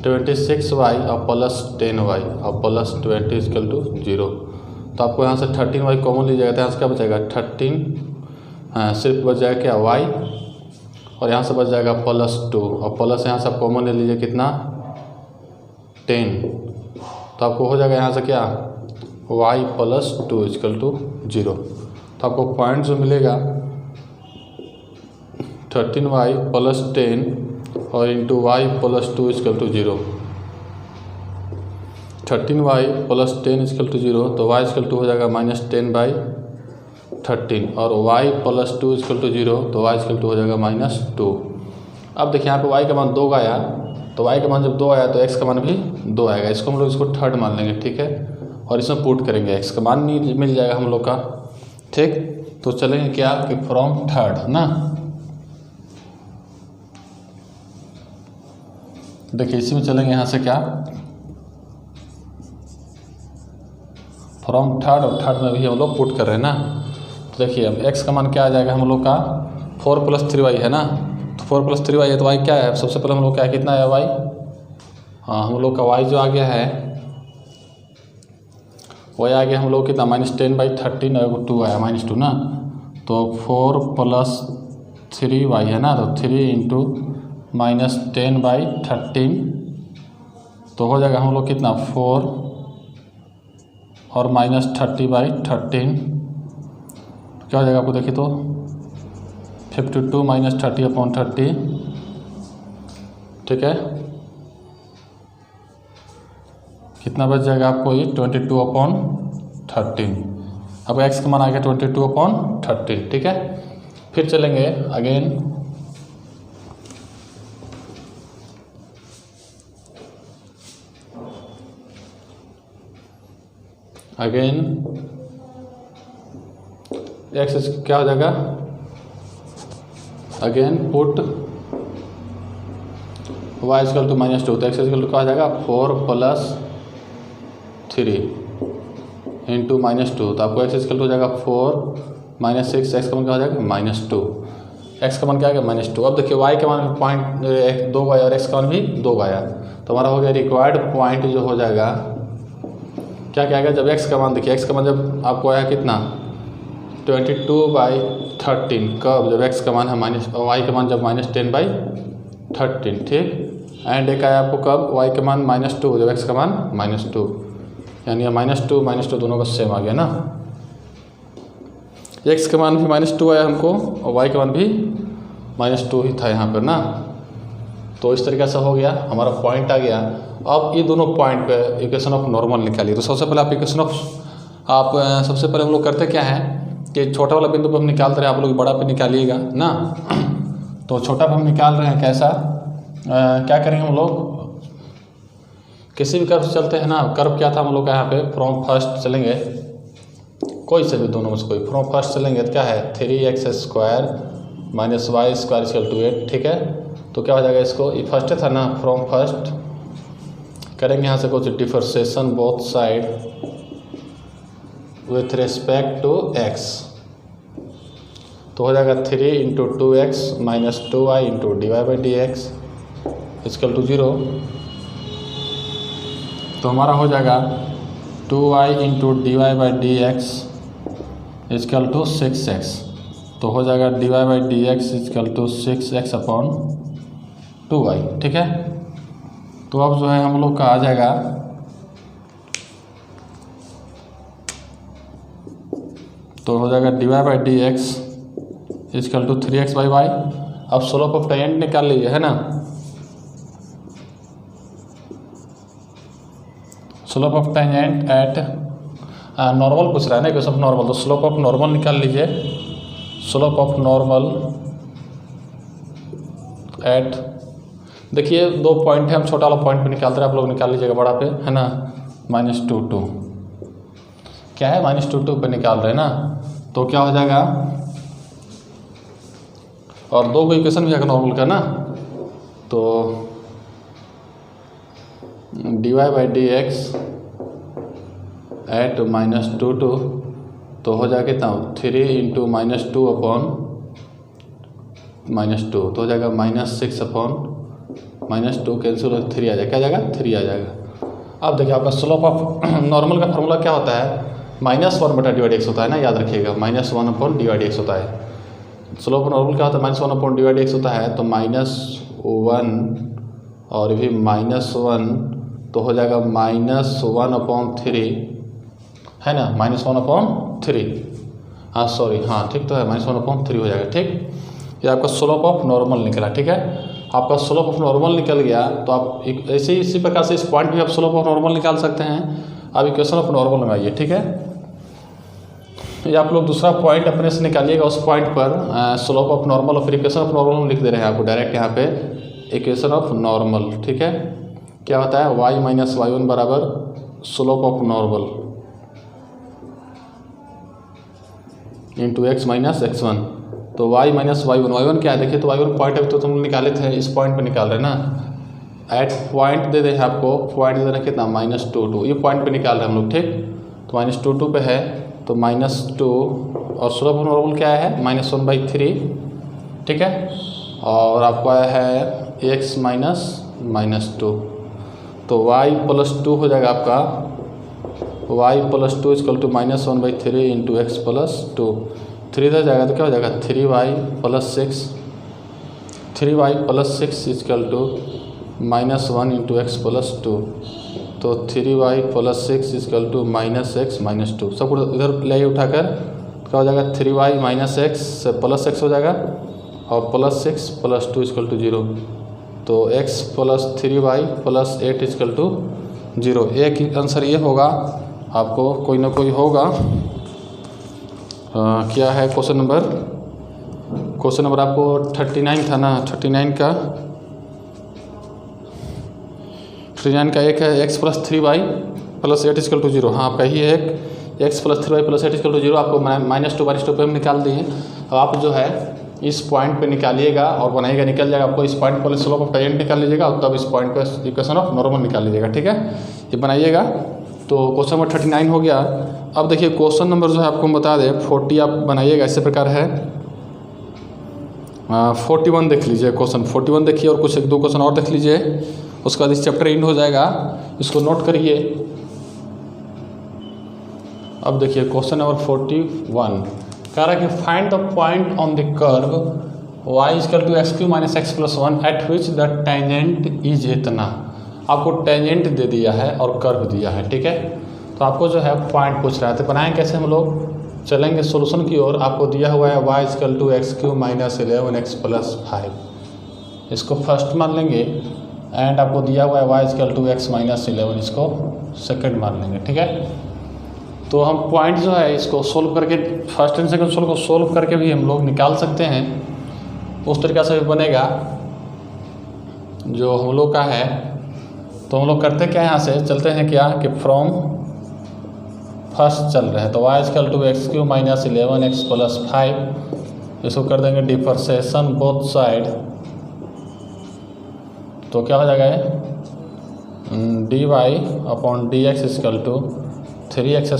26y और प्लस 10y और प्लस 20 = 0। तो आपको यहाँ से 13y कॉमन लीजिएगा, तो यहाँ से क्या बचेगा 13, सिर्फ बच जाएगा क्या y, और यहाँ से बच जाएगा +2, और प्लस यहाँ से आप कॉमन ले लीजिए कितना 10। तो आपको हो जाएगा यहाँ से क्या y + 2 = 0। तो आपको पॉइंट जो मिलेगा 13y + 10 और इंटू y + 2 = 0। 13y + 10 = 0, तो y = हो जाएगा -10/13, और y + 2 = 0, तो y = हो जाएगा -2। अब देखिए यहाँ पे y का मान 2 आया, तो y का मान जब 2 आया तो x का मान भी 2 आएगा। इसको हम लोग इसको थर्ड मान लेंगे, ठीक है, और इसमें पुट करेंगे, x का मान मिल जाएगा हम लोग का, ठीक। तो चलेंगे क्या कि फ्रॉम थर्ड ना, देखिए इसी में चलेंगे यहाँ से क्या फ्रॉम थर्ड, और थर्ड में भी हम लोग पुट कर रहे हैं ना। तो देखिए अब x का मान क्या आ जाएगा हम लोग का 4 + 3y है ना, तो 4 + 3y है, तो y क्या है, सबसे पहले हम लोग क्या कितना है y, हाँ हम लोग का y जो आ गया है वही आ गया हम लोग कितना -10/13 और 2 आया -2 ना, तो 4 + 3y है ना, तो 3 × -10/13, तो हो जाएगा हम लोग कितना 4 और -30/13, क्या हो जाएगा आपको देखिए तो 52 - 30/30, ठीक है, कितना बच जाएगा आपको ये 22/13। अब x का मान आ गया 22/13, ठीक है। फिर चलेंगे अगेन, x क्या हो जाएगा, अगेन पुट y = -2, तो x = क्या हो जाएगा 4 + 3 × -2, तो आपको x = हो जाएगा 4 - 6, x का मान क्या हो जाएगा -2, x का मान क्या आ गया -2। अब देखिए y के मान पॉइंट 2 आया और x का मान भी 2 आया, तो हमारा हो गया रिक्वायर्ड पॉइंट जो हो जाएगा क्या क्या आएगा, जब x का मान देखिए x का मान जब आपको आया कितना 22/13, कब, जब x का मान है y का मान जब -10/13, ठीक। एंड एक आया आपको कब y का मान -2, जब x का मान -2, यानी -2 दोनों का सेम आ गया ना। x का मान भी -2 आया हमको और y का मान भी -2 ही था यहाँ पर ना। तो इस तरीके से हो गया, हमारा पॉइंट आ गया। अब ये दोनों पॉइंट पे इक्वेशन ऑफ नॉर्मल निकालिए। तो सबसे पहले आप इक्वेशन ऑफ सबसे पहले हम लोग करते क्या है कि छोटा वाला बिंदु पर हम निकालते रहे, आप लोग बड़ा पे निकालिएगा ना। तो छोटा पे हम निकाल रहे हैं कैसा, क्या करेंगे हम लोग, किसी भी कर्व से चलते हैं ना। कर्व क्या था हम लोग का यहाँ पे, फ्रॉम फर्स्ट चलेंगे, कोई से भी दोनों में से कोई, फ्रॉम फर्स्ट चलेंगे तो क्या है 3x² - y² = 8, ठीक है। तो क्या हो जाएगा इसको, ये फर्स्ट था ना, फ्रॉम फर्स्ट करेंगे यहाँ से कुछ differentiation both side with respect to x, तो हो जाएगा 3 × 2x - 2y × dy/dx = 0। तो हमारा हो जाएगा 2y × dy/dx = 6x, तो हो जाएगा dy/dx = 6x/2y, ठीक है। तो अब जो है हम लोग का आ जाएगा तो हो जाएगा dy/dx = 3x/y। अब स्लोप ऑफ टेंजेंट निकाल लीजिए, है ना। Slope of tangent eight normal पूछ रहा है ना, इक्वेशन ऑफ नॉर्मल, तो स्लोप ऑफ नॉर्मल निकाल लीजिए। स्लोप ऑफ नॉर्मल एट देखिए 2 पॉइंट है, हम छोटा वाला पॉइंट पे निकालते हैं, आप लोग निकाल लीजिएगा बड़ा पे, है ना। -2 क्या है, -2 पे निकाल रहे हैं ना, तो क्या हो जाएगा, और 2 को इक्वेशन भी है नॉर्मल का ना, तो dy/dx एट -2 तो हो जाएगा कितना, 3 × -2 अपॉन -2 तो हो जाएगा -6 अपॉन -2 कैंसिल, 3 आ जाएगा, क्या आ जाएगा, 3 आ जाएगा। अब देखिए आपका स्लोप ऑफ नॉर्मल का फार्मूला क्या होता है, -1/dx होता है ना, याद रखिएगा, -1/dx होता है। स्लोप नॉर्मल क्या होता है, -1/dx होता है, तो -1 और भी -1 तो हो जाएगा -1/3, है ना, -1/3, हाँ सॉरी, हाँ ठीक तो है, -1/3 हो जाएगा, ठीक। ये आपका स्लोप ऑफ नॉर्मल निकला, ठीक है। आपका स्लोप ऑफ नॉर्मल निकल गया तो आप ऐसे ही इसी प्रकार से इस पॉइंट भी आप स्लोप ऑफ नॉर्मल निकाल सकते हैं। अब इक्वेशन ऑफ नॉर्मल लगाइए, ठीक है। ये आप लोग दूसरा पॉइंट अपने से निकालिएगा, उस पॉइंट पर स्लोप ऑफ नॉर्मल और फिर इक्वेशन ऑफ नॉर्मल हम लिख दे रहे हैं आपको डायरेक्ट यहाँ पे, इक्वेशन ऑफ नॉर्मल, ठीक है। क्या होता है, y - y1 बराबर slope of normal into x - x1, तो y - y1 क्या है, देखिए तो y1 पॉइंट अभी तो तुम निकाले थे, इस पॉइंट पे निकाल रहे हैं ना, एट पॉइंट दे दें आपको, पॉइंट दे देना कितना, -2 ये पॉइंट पे निकाल रहे हैं हम लोग, ठीक। तो -2 पे है तो -2 और स्लोप ऑफ नॉर्मल क्या है, -1/3, ठीक है। और आपको आया है x - -2, तो y + 2 हो जाएगा आपका, y + 2 = -1/3 इंटू x + 2, 3 इधर जाएगा तो क्या हो जाएगा, 3y + 6 -1 इंटू x + 2, तो 3y + 6 = -x - 2, सब कुछ इधर ले उठाकर क्या हो जाएगा, 3y - x से +x हो जाएगा और +6 + 2 = 0, तो x + 3y + 8 = 0। एक आंसर ये होगा, आपको कोई ना कोई होगा। क्या है क्वेश्चन नंबर आपको 39 था ना, 39 का एक है x + 3y + 8 = 0, हाँ आपका ही है एक x + 3y + 8 = 0, आपको -2 पे हम निकाल दिए। अब आप जो है इस पॉइंट पे निकालिएगा और बनाइएगा, निकल जाएगा आपको, इस पॉइंट पर स्लोप ऑफ टेंजेंट निकाल लीजिएगा और तब इस पॉइंट पर इक्वेशन ऑफ नॉर्मल निकाल लीजिएगा, ठीक है। ये बनाइएगा, तो क्वेश्चन नंबर 39 हो गया। अब देखिए क्वेश्चन नंबर जो है आपको हम बता दें 40 आप बनाइएगा, इसी प्रकार है। 41 देख लीजिए, क्वेश्चन 41 देखिए और कुछ 1-2 क्वेश्चन और देख लीजिए, उसके बाद इस चैप्टर एंड हो जाएगा, इसको नोट करिए। अब देखिए क्वेश्चन नंबर 41 कह रहा है कि find the point on the curve y = x³ - x + 1 eight which the tangent is इतना। आपको टेंजेंट दे दिया है और कर्व दिया है, ठीक है। तो आपको जो है पॉइंट पूछ रहा है, तो बनाएं कैसे हम लोग, चलेंगे सॉल्यूशन की ओर। आपको दिया हुआ है y = x³ - 11x + 5, इसको फर्स्ट मान लेंगे, एंड आपको दिया हुआ है y = x - 11, इसको सेकंड मान लेंगे, ठीक है। तो हम पॉइंट जो है इसको सोल्व करके, फर्स्ट एंड सेकंड सोल्व को सोल्व करके भी हम लोग निकाल सकते हैं, उस तरीक़ा से भी बनेगा जो हम लोग का है। तो हम लोग करते क्या, यहाँ से चलते हैं क्या कि फ्रॉम फर्स्ट चल रहे हैं, तो y = x³ - 11x + 5, इसको कर देंगे डिफरेंशिएशन बोथ साइड, तो क्या हो जाएगा, dy/dx = 3x²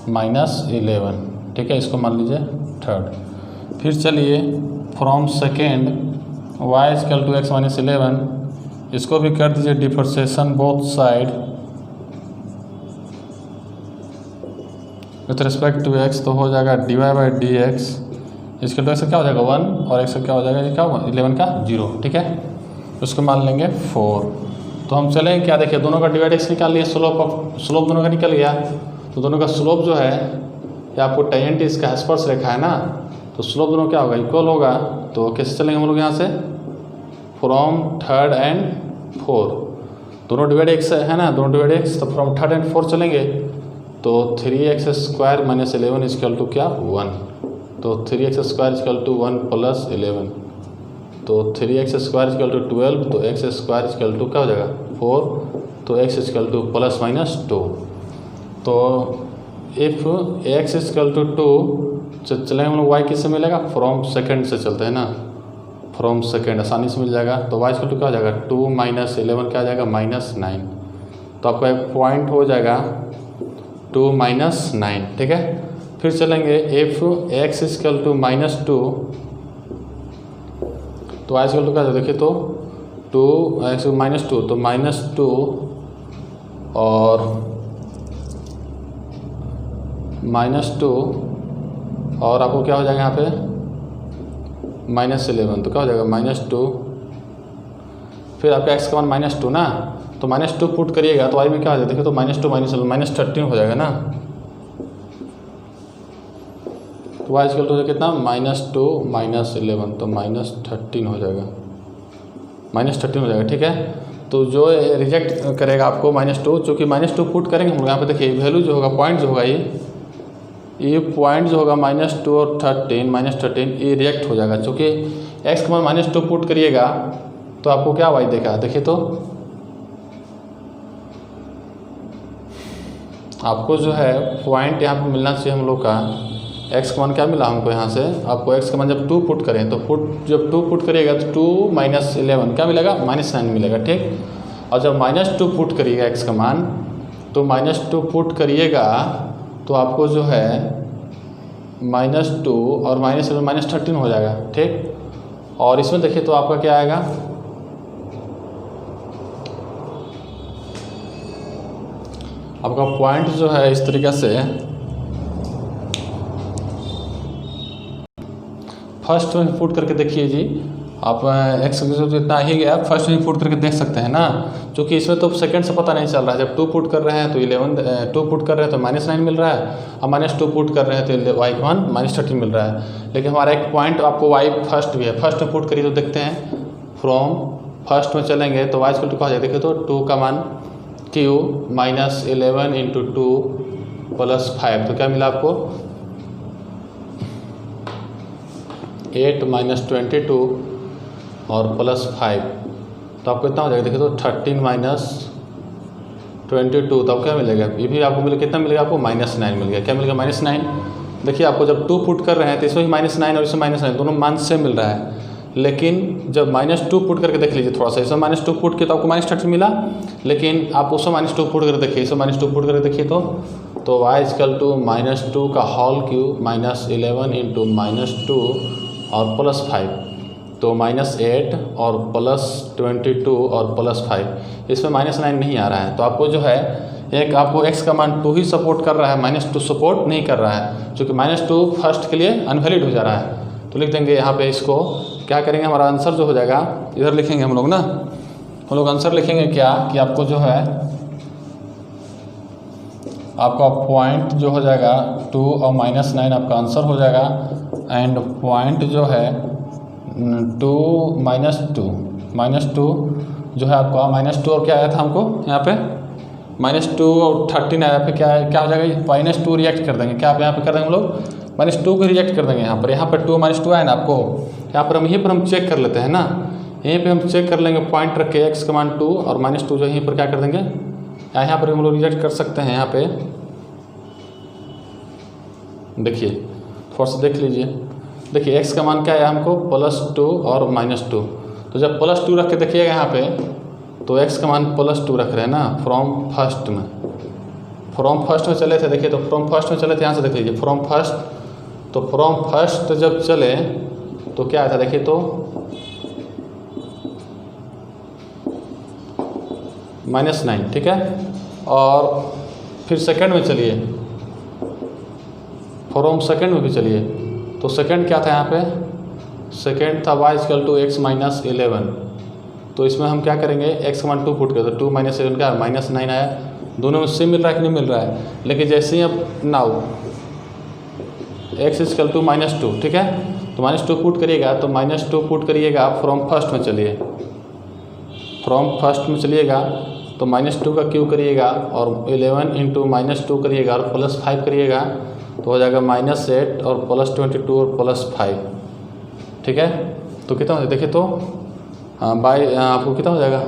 - 11, ठीक है, इसको मान लीजिए थर्ड। फिर चलिए फ्रॉम सेकेंड y = x - 11, इसको भी कर दीजिए differentiation both side with respect to x, तो हो जाएगा dy/dx इसके तो x क्या हो जाएगा 1 और x क्या हो जाएगा, ये क्या होगा 11 का 0, ठीक है। उसको मान लेंगे 4। तो हम चलेंगे क्या, देखिए दोनों का डिवाइड x निकाल लिया, स्लोप दोनों का निकल गया, तो दोनों का स्लोप जो है ये आपको टेंजेंट इसका स्पर्श रेखा है ना, तो स्लोप दोनों क्या होगा, इक्वल होगा। तो कैसे चलेंगे हम लोग यहाँ से, फ्रॉम थर्ड एंड 4, दोनों डिवाइड x है ना, दोनों डिवाइड x, तो फ्रॉम थर्ड एंड 4 चलेंगे, तो 3x² - 11 = क्या 1, तो 3x² = 1 + 11, तो 3x स्क्वायर इक्वल टू 12, तो x स्क्वायर इक्वल टू क्या हो जाएगा 4, तो x equal two plus minus 2। तो इफ़ x इक्वल टू 2 चलेंगे हम लोग y किससे मिलेगा, फ्रॉम सेकेंड से चलते हैं ना, फ्रॉम सेकेंड आसानी से मिल जाएगा। तो y इक्वल टू क्या हो जाएगा 2 माइनस 11 क्या आ जाएगा -9। तो आपका एक पॉइंट हो जाएगा 2 माइनस 9, ठीक है। फिर चलेंगे इफ़ x इक्वल टू -2, तो y इक्वल टू क्या देखिए तो 2x -2, तो -2 और -2 और आपको क्या हो जाएगा यहाँ पे -11, तो क्या हो जाएगा -2। फिर आपका x का मान -2 ना, तो -2 पुट करिएगा तो y में क्या हो जाएगा देखिए तो -2 -13 हो जाएगा ना। तो y इक्वल टू कितना -2 -11, तो -13 हो जाएगा, -13 हो जाएगा, ठीक है। तो जो रिजेक्ट करेगा आपको -2, चूँकि -2 पुट करेंगे हम लोग यहाँ पे देखिए वैल्यू जो होगा, पॉइंट जो होगा ये पॉइंट जो होगा -2 और 13 ये रिजेक्ट हो जाएगा। चूँकि x का मान -2 पुट करिएगा तो आपको क्या y देगा, देखिए तो आपको जो है पॉइंट यहाँ पे मिलना चाहिए हम लोग का, x का मान क्या मिला हमको यहाँ से, आपको x का मान जब 2 पुट करें तो जब 2 पुट करिएगा तो 2 माइनस 11 क्या मिलेगा -9 मिलेगा, ठीक। और जब -2 पुट करिएगा x का मान, तो -2 पुट करिएगा तो आपको जो है -2 और -11 -13 हो जाएगा, ठीक। और इसमें देखिए तो आपका क्या आएगा, आपका पॉइंट जो है इस तरीक़े से फर्स्ट में पुट करके देखिए जी, आप x जितना ही गया फर्स्ट में पुट करके देख सकते हैं ना, क्योंकि इसमें तो सेकंड से पता नहीं चल रहा है। जब 2 पुट कर रहे हैं तो 2 पुट कर रहे हैं तो -9 मिल रहा है, और -2 पुट कर रहे हैं तो y का मान -13 मिल रहा है। लेकिन हमारा एक पॉइंट आपको y फर्स्ट भी है, फर्स्ट में पुट करिए तो देखते हैं, फ्रॉम फर्स्ट में चलेंगे तो y इक्वल टू कहा जाए देखिए तो 2 का मान q -11 × 2 + 5, तो क्या मिला आपको 8 - 22 और +5, तो आपको कितना हो जाएगा देखिए तो 13 - 22, तो आपको क्या मिलेगा, ये भी आपको मिलेगा कितना मिलेगा आपको -9 मिल गया। क्या मिलेगा -9, देखिए आपको जब 2 पुट कर रहे हैं तो इसमें भी -9 और इसमें -9 दोनों मान से मिल रहा है। लेकिन जब -2 पुट करके देख लीजिए थोड़ा सा, इसमें -2 पुट किया तो आपको -13 मिला, लेकिन आप उसमें -2 पुट करके देखिए, इसमें -2 पुट करके देखिए तो y इक्वल टू -2 का होल क्यूब -11 × -2 और +5, तो -8 और +22 और +5, इसमें -9 नहीं आ रहा है। तो आपको जो है एक आपको x का मान 2 ही सपोर्ट कर रहा है, -2 सपोर्ट नहीं कर रहा है, क्योंकि -2 फर्स्ट के लिए अनवैलिड हो जा रहा है। तो लिख देंगे यहाँ पे, इसको क्या करेंगे, हमारा आंसर जो हो जाएगा इधर लिखेंगे हम लोग ना, हम लोग आंसर लिखेंगे क्या कि आपको जो है आपका पॉइंट जो हो जाएगा 2 और -9 आपका आंसर हो जाएगा। एंड पॉइंट जो है 2 -2 जो है आपका -2 और क्या आया था हमको यहाँ पे -2 और 13 आया, फिर क्या हो जाएगा -2 रिएक्ट कर देंगे, क्या आप यहाँ पे कर देंगे हम लोग -2 को रिजेक्ट कर देंगे। यहाँ पर 2 -2 आया ना आपको, यहाँ पर हम यहीं पर हम चेक कर लेते हैं ना, यहीं पे हम चेक कर लेंगे पॉइंट रख के x का मान 2 और -2 जो यहीं पर क्या कर देंगे, यहाँ पर हम लोग रिजेक्ट कर सकते हैं। यहाँ पे देखिए थोड़ा सा देख लीजिए, देखिए x का मान क्या है हमको +2 और -2, तो जब +2 रख के देखिएगा यहाँ पे तो x का मान +2 रख रहे हैं ना, फ्रॉम फर्स्ट में चले थे, देखिए तो फ्रॉम फर्स्ट में चले थे, यहाँ से देख लीजिए फ्रॉम फर्स्ट, तो फ्रॉम फर्स्ट जब चले तो क्या आया था देखिए तो -9, ठीक है। और फिर सेकंड में चलिए, फ्रॉम सेकंड में भी चलिए, तो सेकंड क्या था यहाँ पे, सेकंड था y इक्वल टू x -11, तो इसमें हम क्या करेंगे x का मान 2 पुट कर, तो 2 - 7 क्या -9 आया, दोनों में सेम मिल रहा है कि नहीं मिल रहा है। लेकिन जैसे ही अब नाउ x इक्वल टू -2, ठीक है, तो -2 पुट करिएगा, तो -2 पुट करिएगा फ्रॉम फर्स्ट में चलिए, फ्रॉम फर्स्ट में चलिएगा तो -2 का क्यूब करिएगा और 11 × -2 करिएगा और +5 करिएगा, तो हो जाएगा -8 और +22 और +5, ठीक है। तो कितना हो जाएगा देखिए तो बाई आपको कितना हो जाएगा,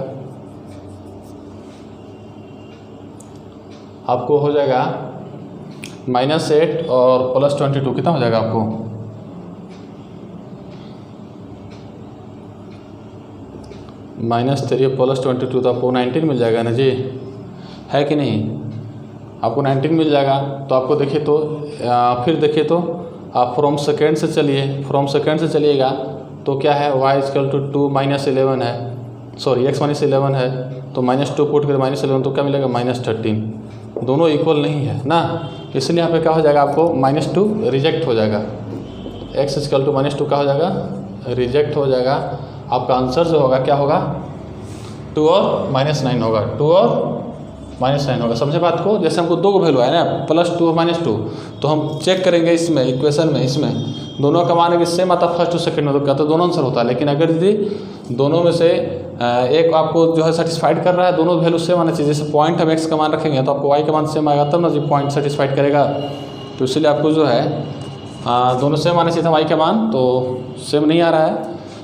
आपको हो जाएगा -8 और +22 कितना हो जाएगा आपको, -3 +22 तो आपको 19 मिल जाएगा ना जी, है कि नहीं। आपको 19 मिल जाएगा। तो आपको देखिए तो फिर देखिए तो आप फ्रॉम सेकेंड से चलिए, फ्रॉम सेकेंड से चलिएगा तो क्या है y = 2 -11 है, सॉरी x - 11 है, तो -2 पुट कर -11 तो क्या मिलेगा -13, दोनों इक्वल नहीं है ना, इसलिए यहाँ पे क्या हो जाएगा आपको -2 रिजेक्ट हो जाएगा, x = -2 का हो जाएगा रिजेक्ट हो जाएगा। आपका आंसर जो होगा क्या होगा 2 और -9 होगा, 2 और -9 होगा। समझे बात को। जैसे हमको दो वैल्यू है ना +2 और -2, तो हम चेक करेंगे इसमें इक्वेशन में, इसमें दोनों का मान सेम आता फर्स्ट और सेकंड में, तो क्या तो दोनों आंसर होता है। लेकिन अगर यदि दोनों में से एक आपको जो है सेटिस्फाइड कर रहा है, दोनों वैल्यू सेम आना चाहिए। जैसे पॉइंट हम x का मान रखेंगे तो आपको y का मान सेम आएगा, तब ना जी पॉइंट सेटिस्फाइड करेगा। तो इसलिए आपको जो है दोनों सेम आना चाहिए था y का मान, तो सेम नहीं आ रहा है,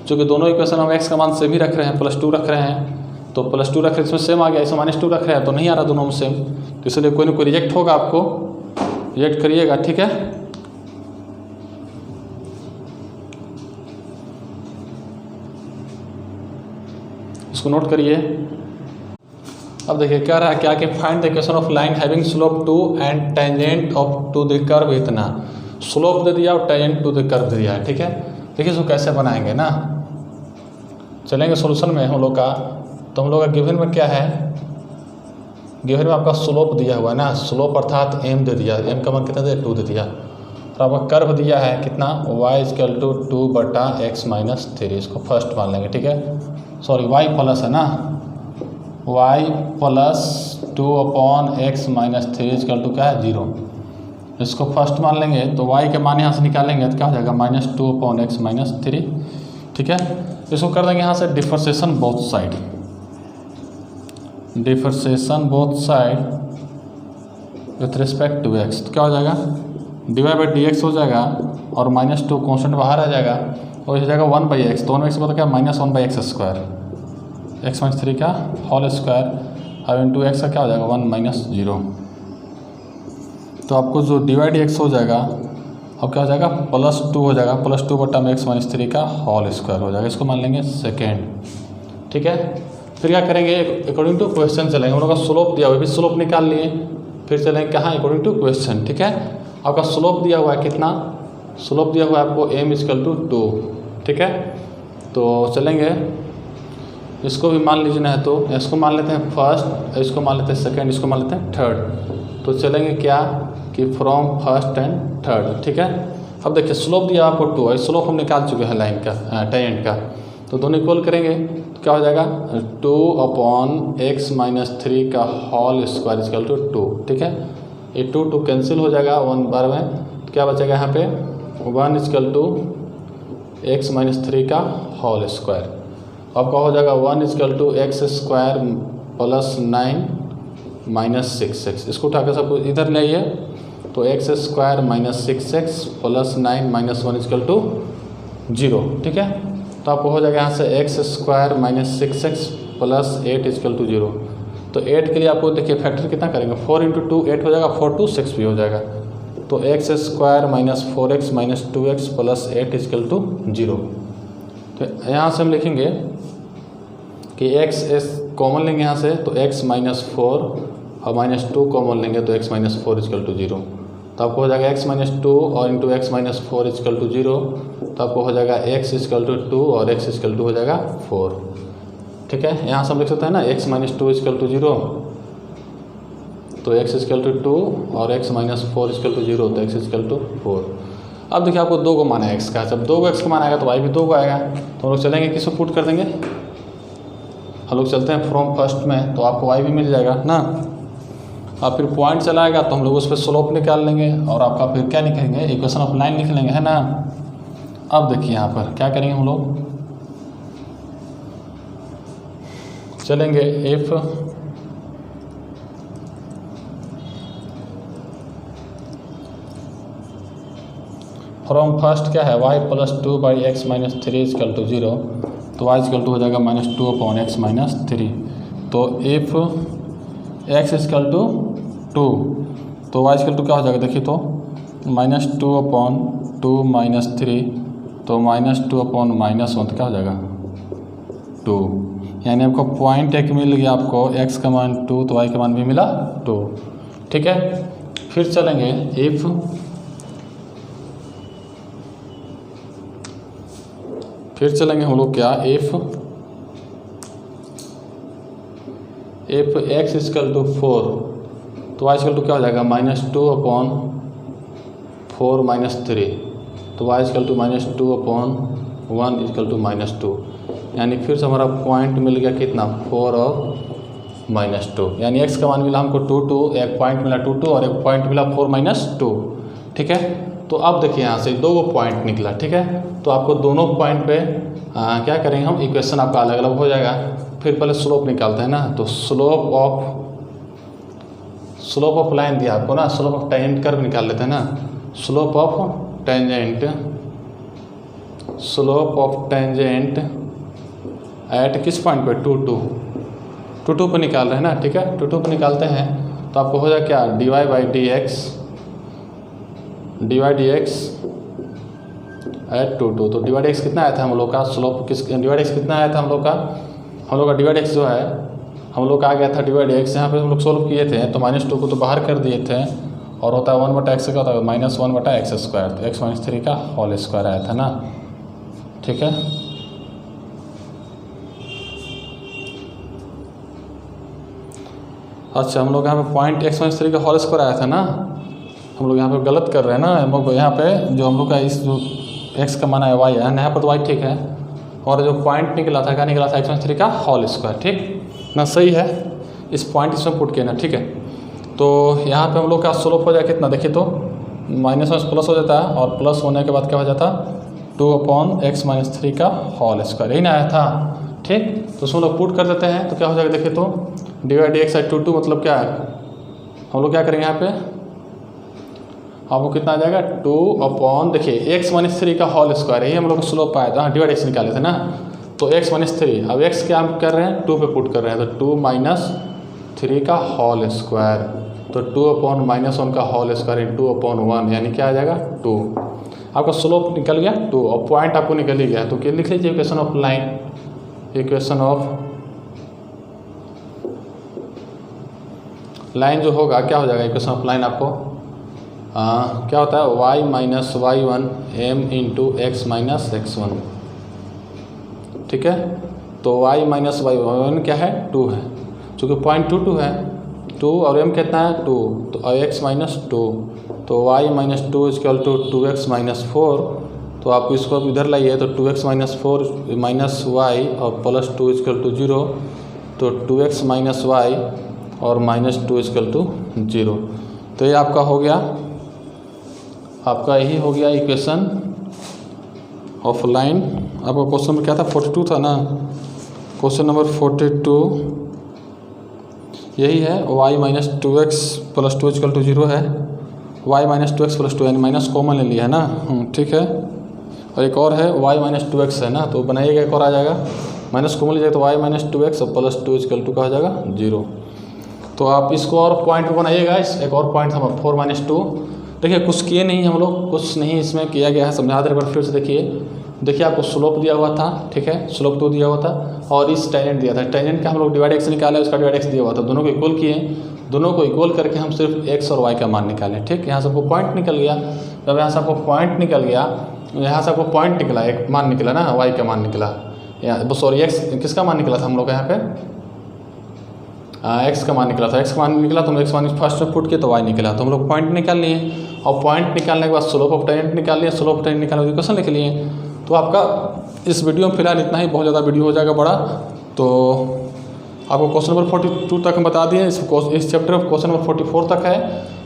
क्योंकि दोनों इक्वेशन हम x का मान सेम ही रख रहे हैं, +2 रख रहे हैं, तो +2 रख रहे हैं, इसमें सेम आ गया, इसमें -2 रख रहे हैं तो नहीं आ रहा दोनों में सेम, तो इसलिए कोई ना कोई रिजेक्ट होगा, आपको रिजेक्ट करिएगा, ठीक है। इसको नोट करिए। अब देखिए क्या रहा है, क्या कि find the equation of line having slope 2 and tangent of to the curve इतना, स्लोप दे दिया और टेंजेंट टू द कर्व दे दिया है, ठीक है। देखिए इसको कैसे बनाएंगे ना, चलेंगे सॉल्यूशन में हम लोग का। तो हम लोग का गिवन में क्या है, गिवन में आपका स्लोप दिया हुआ है ना, स्लोप अर्थात m दे दिया, m का मान कितना दे 2 दे दिया, और आपका कर्व दिया है कितना y = 2/x - 3, इसको फर्स्ट मान लेंगे, ठीक है। सॉरी y प्लस है ना, y + 2/x - 3 = क्या है 0, इसको फर्स्ट मान लेंगे। तो y के मान यहाँ से निकालेंगे तो क्या हो जाएगा -2/x - 3, ठीक है। इसको कर देंगे यहाँ से differentiation both side, differentiation both side with respect to x, तो क्या हो जाएगा dy/dx हो जाएगा, और -2 कॉन्स्टेंट बाहर आ जाएगा, और हो जाएगा 1/x, तो 1/x मतलब क्या -1/x², x - 3 का होल स्क्वायर, अब इंटू x का क्या हो जाएगा 1 - 0, तो आपको जो dy/dx हो जाएगा अब क्या हो जाएगा +2 हो जाएगा, +2/x - 3 का होल स्क्वायर हो जाएगा, इसको मान लेंगे सेकेंड, ठीक है। फिर क्या करेंगे अकॉर्डिंग टू क्वेश्चन चलेंगे, हम लोग का स्लोप दिया हुआ है, भी स्लोप निकाल लिए, फिर चलेंगे कहाँ अकॉर्डिंग टू क्वेश्चन, ठीक है। आपका स्लोप दिया हुआ है कितना, स्लोप दिया हुआ है आपको m = 2, ठीक है। तो चलेंगे इसको भी मान लीजिए ना, है तो इसको मान लेते हैं फर्स्ट, इसको मान लेते हैं सेकेंड, इसको मान लेते हैं थर्ड। तो चलेंगे क्या कि फ्रॉम फर्स्ट एंड थर्ड, ठीक है। अब देखिए स्लोप दिया आपको 2 है, स्लोप हम निकाल चुके हैं लाइन का टेंजेंट का, तो दोनों इक्वल करेंगे तो क्या हो जाएगा 2/x - 3 का होल स्क्वायर = 2, ठीक है। ये 2 कैंसिल हो जाएगा 1 बार में, तो क्या बचेगा यहाँ पे 1 = x - 3 का होल स्क्वायर, आपका हो जाएगा 1 = x² + 9 - 6x, इसको उठा कर सब इधर ले आइए, तो x² - 6x + 9 - 1 = 0, ठीक है। तो आपको हो जाएगा यहाँ से x² - 6x + 8 = 0, तो 8 के लिए आपको देखिए फैक्टर कितना करेंगे 4 × 2 8 हो जाएगा, 4 × 2 6 भी हो जाएगा, तो x² - 4x - 2x + 8 = 0। तो यहाँ से हम लिखेंगे कि x कॉमन लेंगे यहाँ से, तो x - 4 और -2 कॉमन लेंगे तो x - 4 = 0, तो आपको हो जाएगा x - 2 और इंटू x - 4 = 0, तो आपको हो जाएगा x = 2 और x = हो जाएगा 4, ठीक है। यहाँ से हम लिख सकते हैं ना x - 2 = 0, तो x = 2 और x - 4 = 0, तो x = 4। अब देखिए आपको 2 को माना है x का, जब 2 को x का मान आएगा तो y भी 2 को आएगा, तो हम लोग चलेंगे किसको पुट कर देंगे, हम लोग चलते हैं फ्रॉम फर्स्ट में, तो आपको y भी मिल जाएगा ना, और फिर पॉइंट चलाएगा तो हम लोग उस पर स्लोप निकाल लेंगे, और आपका फिर क्या लिखेंगे इक्वेशन ऑफ लाइन लिख लेंगे, है ना। अब देखिए यहाँ पर क्या करेंगे हम लोग, चलेंगे इफ फ्रॉम फर्स्ट क्या है y plus 2/x minus 3 equal to 0, तो y इजकल टू हो जाएगा -2/x माइनस 3। तो इफ़ x इजकल टू 2 तो y इजकल टू क्या हो जाएगा देखिए तो -2/2 माइनस 3, तो -2/-1 तो क्या हो जाएगा 2, यानी आपको पॉइंट एक मिल गया आपको x का मान 2 तो y का मान भी मिला 2। ठीक है, फिर चलेंगे हम लोग क्या इफ़ x इजकल टू 4 तो y इजकल टू क्या हो जाएगा -2/4 माइनस 3, तो y equal to -2/1 equal to -2, यानी फिर से हमारा पॉइंट मिल गया कितना 4 और -2, यानी x का मान मिला हमको 2, एक पॉइंट मिला 2 और एक पॉइंट मिला 4 - 2। ठीक है, तो अब देखिए यहाँ से 2 पॉइंट निकला। ठीक है, तो आपको दोनों पॉइंट पे क्या करेंगे हम, इक्वेशन आपका अलग अलग हो जाएगा। फिर पहले स्लोप निकालते हैं ना, तो स्लोप ऑफ लाइन दिया आपको ना, स्लोप ऑफ टेंजेंट कर्व निकाल लेते हैं ना। स्लोप ऑफ टेंजेंट एट किस पॉइंट पे 2 पे निकाल रहे हैं ना। ठीक है, 2 पे निकालते हैं तो आपको हो जाएगा क्या dy/dx एट 2। तो dx कितना आया था हम लोग का, स्लोप dx कितना आया था हम लोग का dx जो है हम लोग का आ गया था dx, यहाँ पे हम लोग सोल्व किए थे तो -2 को तो बाहर कर दिए थे और होता है 1/x का होता है -1/x², तो x - 3 का होल स्क्वायर आया था ना। ठीक है, अच्छा हम लोग यहाँ पे पॉइंट x - 3 का होल स्क्वायर आया था ना, हम लोग यहाँ पे गलत कर रहे हैं ना। हम लोग यहाँ पे जो हम लोग का इस जो x का माना है y है, यहाँ पर तो y ठीक है, और जो पॉइंट निकला था क्या निकला था x - 3 का होल स्क्वायर। ठीक ना, सही है, इस पॉइंट इसमें पुट किया ना। ठीक है, तो यहाँ पे हम लोग का स्लोप हो जाए कितना देखिए तो -1 प्लस हो जाता है और प्लस होने के बाद क्या हो जाता 2/x - 3 का होल स्क्वायर, यही ना आया था। ठीक, तो उसमें लोग पुट कर देते हैं तो क्या हो जाएगा देखिए तो dx एट 2 मतलब क्या है, हम लोग क्या करेंगे यहाँ पे आपको कितना आ जाएगा 2/, देखिए x - 3 का होल स्क्वायर, यही हम लोग को स्लोप आया था। dx निकाले थे ना, तो x - 3, अब x क्या हम कर रहे हैं 2 पे पुट कर रहे हैं, तो 2 - 3 का होल स्क्वायर, तो 2/-1 का होल स्क्वायर इन 2/1, यानी क्या आ जाएगा 2। आपका स्लोप निकल गया 2 और पॉइंट आपको निकल ही गया, तो क्या लिख लीजिए equation of line, equation of line जो होगा क्या हो जाएगा इक्वेशन ऑफ लाइन आपको क्या होता है y - y1 m × x - x1। ठीक है, तो y - y1 क्या है 2 है, चूँकि पॉइंट 2 है 2 और m कितना है 2, तो x - 2, तो y - 2 इजकल टू 2x - 4, तो आप इसको इधर लाइए तो 2x - 4 माइनस y और प्लस 2 इजकल टू 0, तो 2x - y और -2 इजकल टू 0। तो ये आपका हो गया, आपका यही हो गया इक्वेशन ऑफ लाइन। आपका क्वेश्चन में क्या था 42 था ना, क्वेश्चन नंबर 42 यही है, y - 2x + 2 इजकल टू 0 है, y - 2x + 2 यानी माइनस कॉमन ले लिया है ना। ठीक है, और एक और है y - 2x है ना, तो बनाइएगा एक और आ जाएगा, माइनस कॉमन लीजिएगा तो y - 2x + 2 इजकल टू का हो जाएगा 0। तो आप इसको और पॉइंट बनाइएगा, एक और पॉइंट हम 4 - 2, देखिए कुछ किए नहीं हम लोग, कुछ नहीं इसमें किया गया है, समझा दे एक बार फिर से देखिए आपको स्लोप दिया हुआ था। ठीक है, स्लोप 2 दिया हुआ था और इस टेंजेंट दिया था, टेंजेंट का हम लोग डिवाइड x निकाले, उसका डिवाइड x दिया हुआ था, दोनों को इक्वल किए, दोनों को इक्वल करके हम सिर्फ x और y का मान निकालें। ठीक, यहाँ से आपको पॉइंट निकल गया, जब यहाँ से आपको पॉइंट निकल गया, यहाँ से आपको पॉइंट निकला, एक मान निकला ना, y का मान निकला, यहाँ सॉरी x किसका मान निकला था हम लोग का यहाँ पे x का मान निकला था, x का मान निकला तो हम x मान फर्स्ट में पुट किए तो y निकला, तो हम लोग पॉइंट निकाल लिए और पॉइंट निकालने के बाद स्लोप ऑफ टेंजेंट निकाल लिए, स्लोप ऑफ टेंजेंट निकालने के क्वेश्चन लिख लिए। तो आपका इस वीडियो में फिलहाल इतना ही, बहुत ज़्यादा वीडियो हो जाएगा बड़ा, तो आपको क्वेश्चन नंबर 42 तक हम बता दिए, इस चैप्टर में क्वेश्चन नंबर 44 तक है,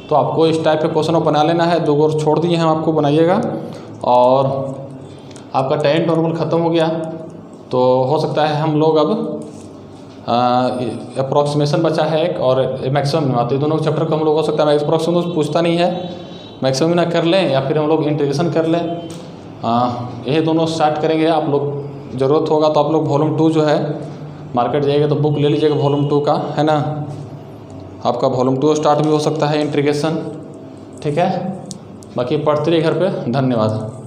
तो आपको इस टाइप के क्वेश्चन बना लेना है, जो और छोड़ दिए हैं आपको बनाइएगा। और आपका टेंजेंट नॉर्मल ख़त्म हो गया, तो हो सकता है हम लोग अब अप्रॉक्सीमेशन बचा है एक और मैक्सिमम आते, दोनों चैप्टर को हम लोग हो सकता है अप्रॉक्सीमेशन पूछता नहीं है, मैक्सिमम ना कर लें या फिर हम लोग इंटीग्रेशन कर लें, यही दोनों स्टार्ट करेंगे। आप लोग ज़रूरत होगा तो आप लोग वॉल्यूम 2 जो है मार्केट जाइएगा तो बुक ले लीजिएगा वॉल्यूम 2 का, है ना। आपका वॉल्यूम 2 स्टार्ट भी हो सकता है इंटीग्रेशन, ठीक है। बाकी पढ़ते रहिए घर पे। धन्यवाद।